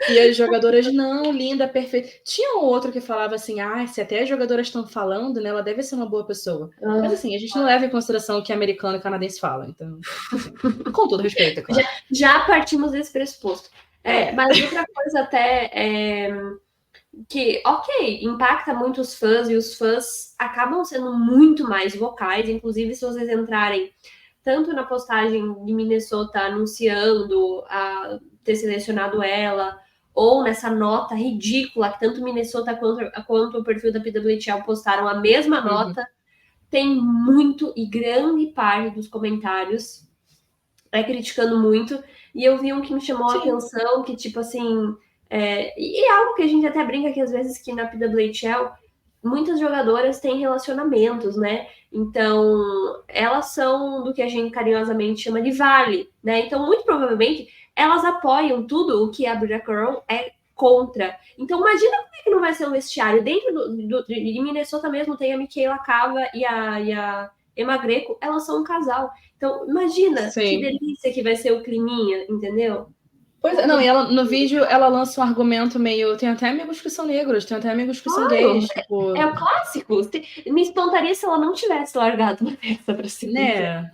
E as jogadoras, não, linda, perfeita. Tinha um outro que falava assim, se até as jogadoras estão falando, né, ela deve ser uma boa pessoa. Mas assim, a gente não leva em consideração o que americano e canadense falam. Então, assim, com todo respeito, é claro. Já partimos desse pressuposto. Mas outra coisa até que, ok, impacta muito os fãs, e os fãs acabam sendo muito mais vocais, inclusive se vocês entrarem tanto na postagem de Minnesota anunciando ter selecionado ela, ou nessa nota ridícula que tanto Minnesota quanto o perfil da PWHL postaram a mesma nota, tem muito e grande parte dos comentários criticando muito. E eu vi um que me chamou a atenção, que tipo assim, e é algo que a gente até brinca que às vezes que na PWHL muitas jogadoras têm relacionamentos, né? Então, elas são do que a gente carinhosamente chama de vale, né? Então, muito provavelmente, elas apoiam tudo o que a Brita Crow é contra. Então, imagina como é que não vai ser um vestiário. Dentro de Minnesota mesmo tem a Michaela Cava e a Emma Greco, elas são um casal. Então, imagina que delícia que vai ser o climinha, entendeu? Pois é, não, e ela, no vídeo ela lança um argumento meio. Tem até amigos que são negros, tem até amigos que são gays. Tipo... É o clássico. Me espantaria se ela não tivesse largado uma peça pra se né?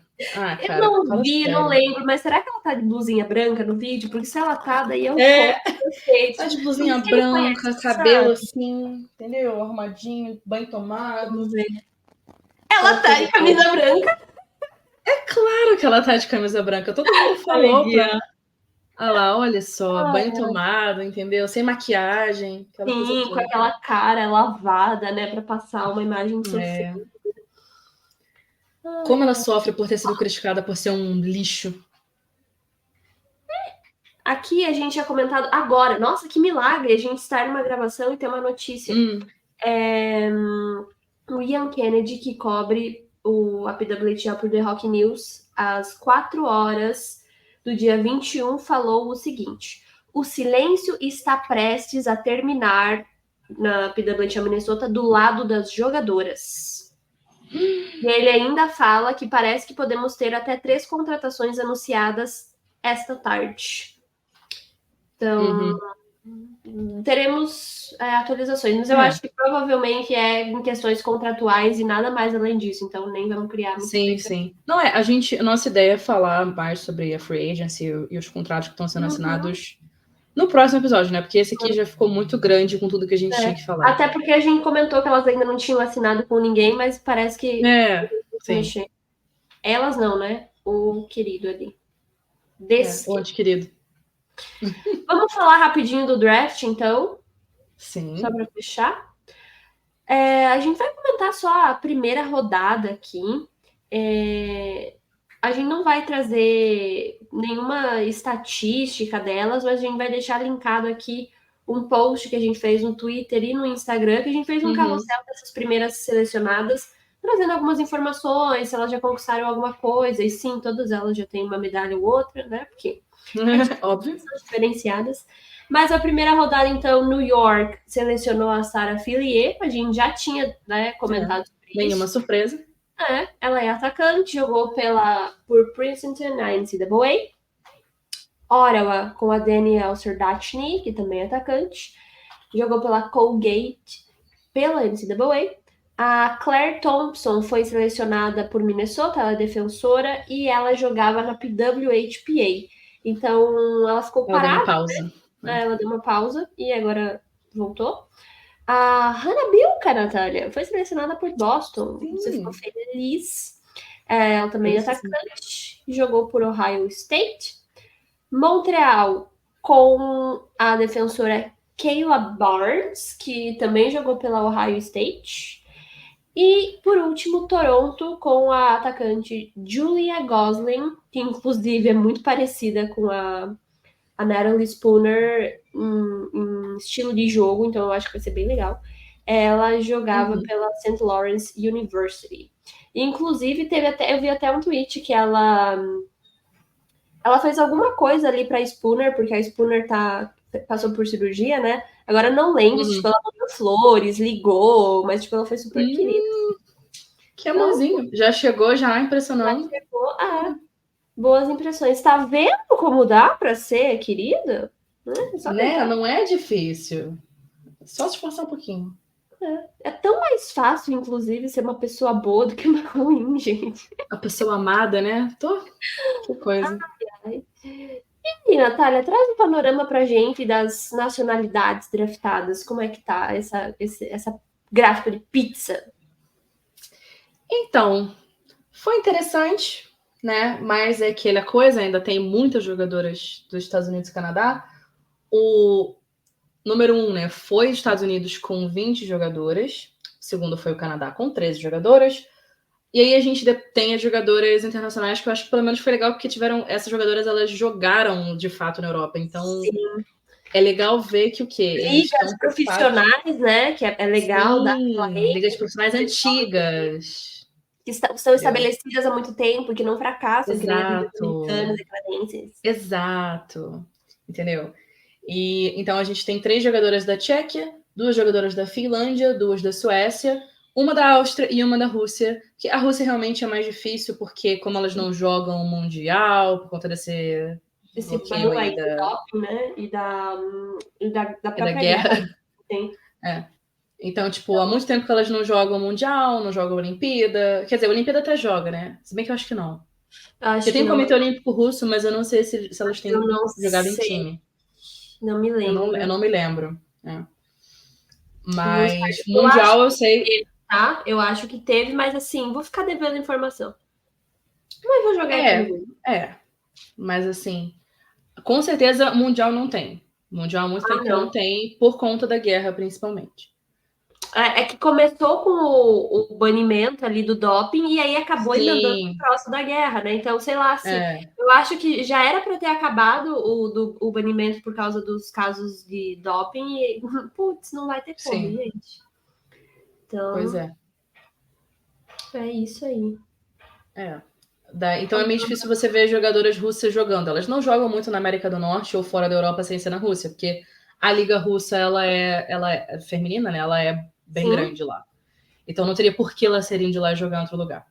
Eu não vi, não lembro, mas será que ela tá de blusinha branca no vídeo? Porque se ela tá, daí eu perfeito. Tá de blusinha branca, cabelo assim, entendeu? Arrumadinho, bem tomado. Ela tá de camisa branca. É claro que ela tá de camisa branca. Todo mundo falou pra... Ah lá, olha só, banho tomado, entendeu? Sem maquiagem. Sim, com aquela cara lavada, né? Pra passar uma imagem sofrida. Como ela sofre por ter sido criticada por ser um lixo. Aqui a gente tinha comentado agora. Nossa, que milagre a gente estar numa gravação e ter uma notícia. O Ian Kennedy, que cobre a PWHL por The Rock News, às 4 horas do dia 21, falou o seguinte: o silêncio está prestes a terminar na PWHL Minnesota do lado das jogadoras. E ele ainda fala que parece que podemos ter até 3 contratações anunciadas esta tarde. Então, teremos atualizações, mas eu acho que provavelmente é em questões contratuais e nada mais além disso, então nem vamos criar muito. Sim. Não, a nossa ideia é falar mais sobre a free agency e os contratos que estão sendo assinados no próximo episódio, né? Porque esse aqui já ficou muito grande com tudo que a gente tinha que falar. Até porque a gente comentou que elas ainda não tinham assinado com ninguém, mas parece que sim. Elas não, né? O querido ali. O antequerido. Vamos falar rapidinho do draft, então? Sim. Só para fechar. A gente vai comentar só a primeira rodada aqui. A gente não vai trazer nenhuma estatística delas, mas a gente vai deixar linkado aqui um post que a gente fez no Twitter e no Instagram, que a gente fez um carrossel dessas primeiras selecionadas, trazendo algumas informações, se elas já conquistaram alguma coisa, e sim, todas elas já têm uma medalha ou outra, né? Porque óbvio, são diferenciadas. Mas a primeira rodada, então, New York selecionou a Sarah Fillier, a gente já tinha comentado sobre isso. Nenhuma surpresa. Ela é atacante, jogou por Princeton na NCAA. Ottawa com a Danielle Serdachny, que também é atacante. Jogou pela Colgate, pela NCAA. A Claire Thompson foi selecionada por Minnesota, ela é defensora, e ela jogava na PWHPA. Então, ela ficou parada. Deu uma pausa. Ela deu uma pausa e agora voltou. A Hannah Bilka, Natália, foi selecionada por Boston. Você ficou Sim, feliz. Ela também é isso sim. atacante, jogou por Ohio State. Montreal com a defensora Kayla Barnes, que também jogou pela Ohio State. E, por último, Toronto com a atacante Julia Gosling, que inclusive é muito parecida com a Natalie Spooner em estilo de jogo, então eu acho que vai ser bem legal. Ela jogava Uhum. pela St. Lawrence University. Inclusive, eu vi até um tweet que ela fez alguma coisa ali para a Spooner, porque a Spooner passou por cirurgia, né? Agora não lembro se tipo, Uhum. ela mandou flores, ligou, mas tipo, ela foi super querida. Hum, que Então, amorzinho. Já chegou, já já impressionando. chegou boas impressões. Tá vendo como dá para ser querida? Né? É só Né? tentar. Não é difícil. Só se esforçar um pouquinho. É tão mais fácil, inclusive, ser uma pessoa boa do que uma ruim, gente. A pessoa amada, né? Que coisa. E, Natália, traz um panorama pra gente das nacionalidades draftadas. Como é que tá essa gráfica de pizza? Então, foi interessante, né? Mas é aquela coisa, ainda tem muitas jogadoras dos Estados Unidos e Canadá. O número um, né, foi os Estados Unidos com 20 jogadoras. O segundo foi o Canadá com 13 jogadoras. E aí a gente tem as jogadoras internacionais que eu acho que pelo menos foi legal porque tiveram essas jogadoras, elas jogaram de fato na Europa. Então Sim. é legal ver que o quê? Eles Ligas estão preocupados. profissionais, né? Que é legal dar Sim, ligas profissionais antigas. que estão Entendeu? estabelecidas há muito tempo, que não fracassam, que nem as ligas americanas Exato. e canadenses. Exato. Entendeu? E então a gente tem 3 jogadoras da Tchequia, 2 jogadoras da Finlândia, 2 da Suécia, uma da Áustria e uma da Rússia. Que a Rússia realmente é mais difícil, porque como elas não jogam o Mundial, por conta desse Esse bloqueio ban aí aí do doping, da da da própria guerra guerra. que tem. É. Então, tipo, há muito tempo que elas não jogam o Mundial, não jogam a Olimpíada. Quer dizer, a Olimpíada até joga, né? Se bem que eu acho que não. Porque Acho tem que o não, Comitê Olímpico Russo, mas eu não sei se elas eu têm não jogado em sei, time. não me Eu lembro. não me lembro. Né? Não Mas sei. Eu acho Mundial eu sei. que, tá? Eu acho que teve, mas assim, vou ficar devendo informação. Mas vou jogar aqui no É, Google. é. Mas assim, com certeza Mundial não tem. Mundial há muito Ah, tempo que não não. tem, por conta da guerra, principalmente. É que começou com o banimento ali do doping e aí acabou emendando o Sim, troço da guerra, né? Então, sei lá, se é, eu acho que já era para ter acabado o banimento por causa dos casos de doping e, putz, não vai ter como, sim, gente. pois Então, é. é isso aí. É. Então é meio difícil você ver jogadoras russas jogando. Elas não jogam muito na América do Norte ou fora da Europa sem ser na Rússia, porque a Liga Russa ela é feminina, né? Ela é bem Sim, grande lá. Então não teria por que elas serem de lá e jogar em outro lugar.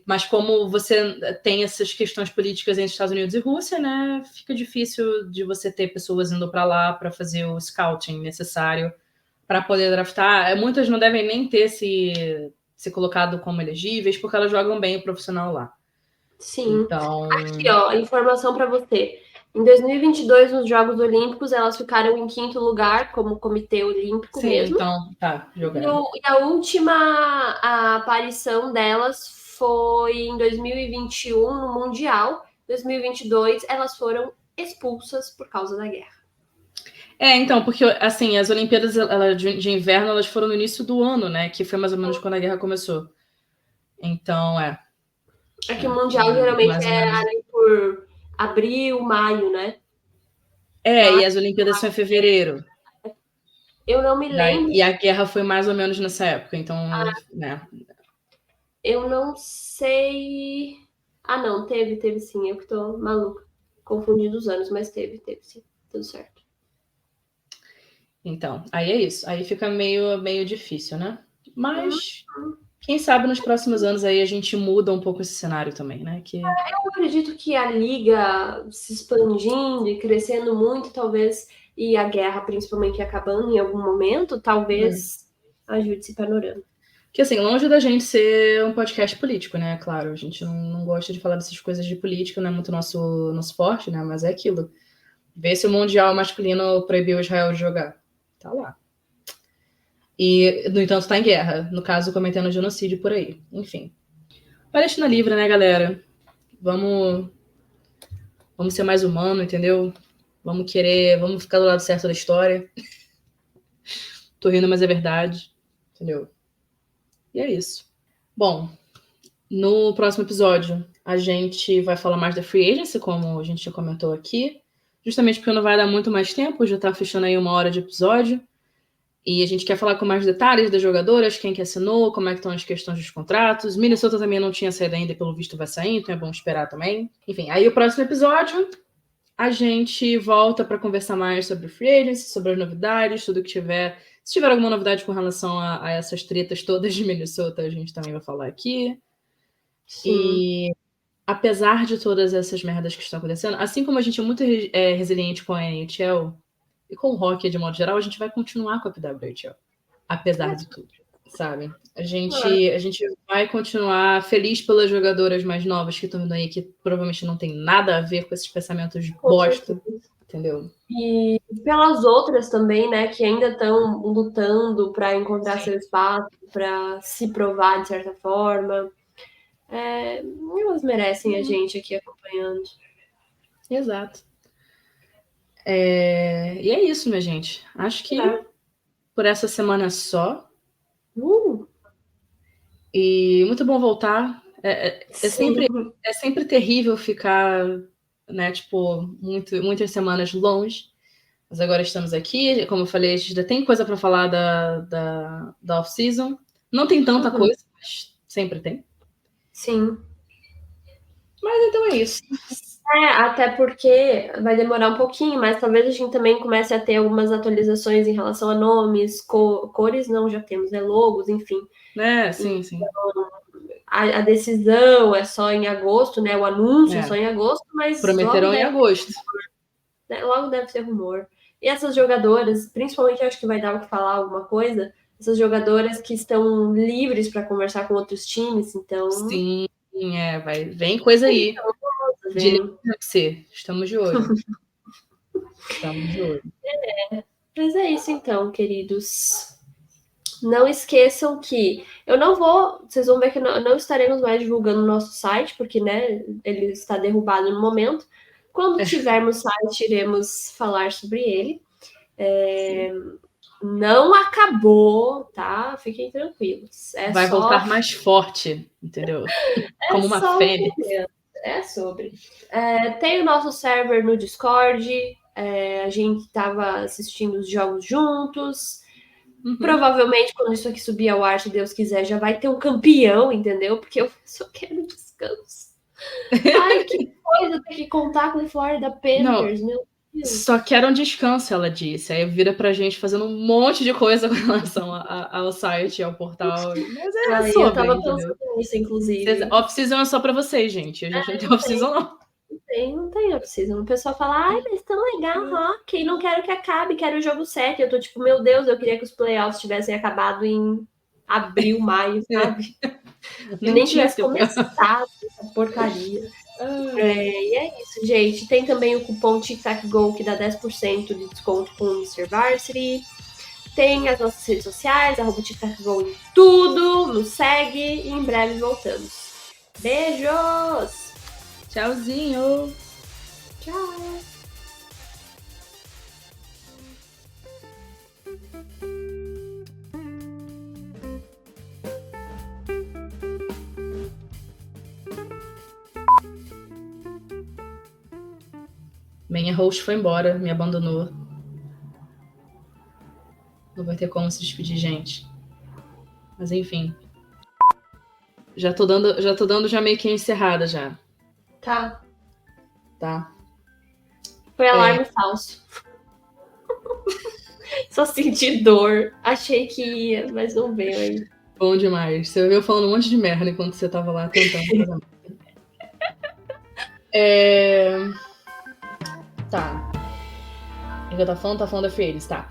Mas como você tem essas questões políticas entre Estados Unidos e Rússia, né? Fica difícil de você ter pessoas indo para lá para fazer o scouting necessário para poder draftar. Muitas não devem nem ter se colocado como elegíveis, porque elas jogam bem o profissional lá. sim. Aqui, Então, ó, informação para você. Em 2022, nos Jogos Olímpicos, elas ficaram em quinto lugar, como Comitê Olímpico sim, mesmo. então, tá, E, jogaram. e a última aparição delas foi em 2021, no Mundial. 2022, elas foram expulsas por causa da guerra. Então, porque assim, as Olimpíadas de inverno elas foram no início do ano, né? Que foi mais ou menos quando a guerra começou. Então, É que o Mundial geralmente mais ou é menos. ali por abril, maio, né? E Mas as Olimpíadas são em fevereiro. eu não me lembro, E a guerra foi mais ou menos nessa época, então, né? eu não sei. Ah, não, teve sim. Eu que tô maluca. Confundindo os anos, mas teve sim. Tudo certo. Então, aí é isso. Aí fica meio difícil, né? Hum. Mas quem sabe nos próximos anos aí a gente muda um pouco esse cenário também, né? Que Eu acredito que a liga se expandindo e crescendo muito, talvez, e a guerra principalmente acabando em algum momento, talvez ajude esse panorama. Que assim, longe da gente ser um podcast político, né? Claro, a gente não gosta de falar dessas coisas de política, não é muito nosso forte, né? Mas é aquilo. Vê se o Mundial masculino proibiu Israel de jogar. Tá lá. E, no entanto, está em guerra. No caso, cometendo genocídio por aí. Enfim. Palestina livre, né, galera? Vamos ser mais humano, entendeu? Vamos ficar do lado certo da história. Tô rindo, mas é verdade. Entendeu? E é isso. Bom, no próximo episódio, a gente vai falar mais da Free Agency, como a gente já comentou aqui. Justamente porque não vai dar muito mais tempo, já tá fechando aí 1 hora de episódio. E a gente quer falar com mais detalhes das jogadoras, quem que assinou, como é que estão as questões dos contratos. Minnesota também não tinha saído ainda, pelo visto vai sair, então é bom esperar também. Enfim, aí o próximo episódio, a gente volta para conversar mais sobre o Free Agency, sobre as novidades, tudo que tiver. Se tiver alguma novidade com relação a essas tretas todas de Minnesota, a gente também vai falar aqui. Sim. E apesar de todas essas merdas que estão acontecendo, assim como a gente é muito resiliente com a NHL e com o hockey de modo geral, a gente vai continuar com a PWHL, apesar de tudo, sabe? A gente vai continuar feliz pelas jogadoras mais novas que estão vindo aí, que provavelmente não tem nada a ver com esses pensamentos de bosta, entendeu? E pelas outras também, né, que ainda estão lutando para encontrar seu espaço, para se provar de certa forma. Elas merecem a gente aqui acompanhando. Exato. E é isso, minha gente. Acho que por essa semana é só. E muito bom voltar. É sempre terrível ficar, né, tipo, muitas semanas longe. Mas agora estamos aqui. Como eu falei, a gente ainda tem coisa para falar da off-season. Não tem tanta coisa, mas sempre tem. Sim. Mas então é isso. Até porque vai demorar um pouquinho, mas talvez a gente também comece a ter algumas atualizações em relação a nomes, cores não, já temos, né? Logos, enfim. Sim. Então, a decisão é só em agosto, né? O anúncio é só em agosto, mas prometerão em agosto. Logo deve ser rumor. E essas jogadoras, principalmente acho que vai dar o que falar alguma coisa, essas jogadoras que estão livres para conversar com outros times, então. Sim, vem coisa aí. De UFC. Estamos de olho. Estamos de olho. Mas é isso então, queridos. Não esqueçam que eu não vou. Vocês vão ver que não estaremos mais divulgando o nosso site, porque, né, ele está derrubado no momento. Quando tivermos site, iremos falar sobre ele. Não acabou, tá? Fiquem tranquilos. Vai voltar mais forte, entendeu? Como uma fênix. Sobre. Tem o nosso server no Discord. A gente estava assistindo os jogos juntos. Provavelmente, quando isso aqui subir ao ar, se Deus quiser, já vai ter um campeão, entendeu? Porque eu só quero descanso. Ai, que coisa ter que contar com o Florida Panthers, meu Deus. Só quero um descanso, ela disse. Aí vira pra gente fazendo um monte de coisa com relação ao site, ao portal. Mas eu tava pensando nisso, inclusive. Off-season é só pra vocês, gente. A gente não tem off-season, não. Não tem off-season. O pessoal fala, ai, mas tão legal, hockey, não quero que acabe, quero o jogo 7. Eu tô tipo, meu Deus, eu queria que os playoffs tivessem acabado em abril, maio, sabe? E nem tivesse começado essa porcaria. E é isso, gente. Tem também o cupom TicTacGo que dá 10% de desconto com o Mr. Varsity. Tem as nossas redes sociais, @TicTacGo em tudo. Nos segue e em breve voltamos. Beijos! Tchauzinho! Tchau! Minha host foi embora, me abandonou. Não vai ter como se despedir, gente. Mas enfim. Já tô dando meio que encerrada já. Tá. Foi alarme falso. Só senti dor. Achei que ia, mas não veio aí. Bom demais. Você veio falando um monte de merda enquanto você tava lá tentando fazer Tá. O que eu tá falando da Free Agency, tá.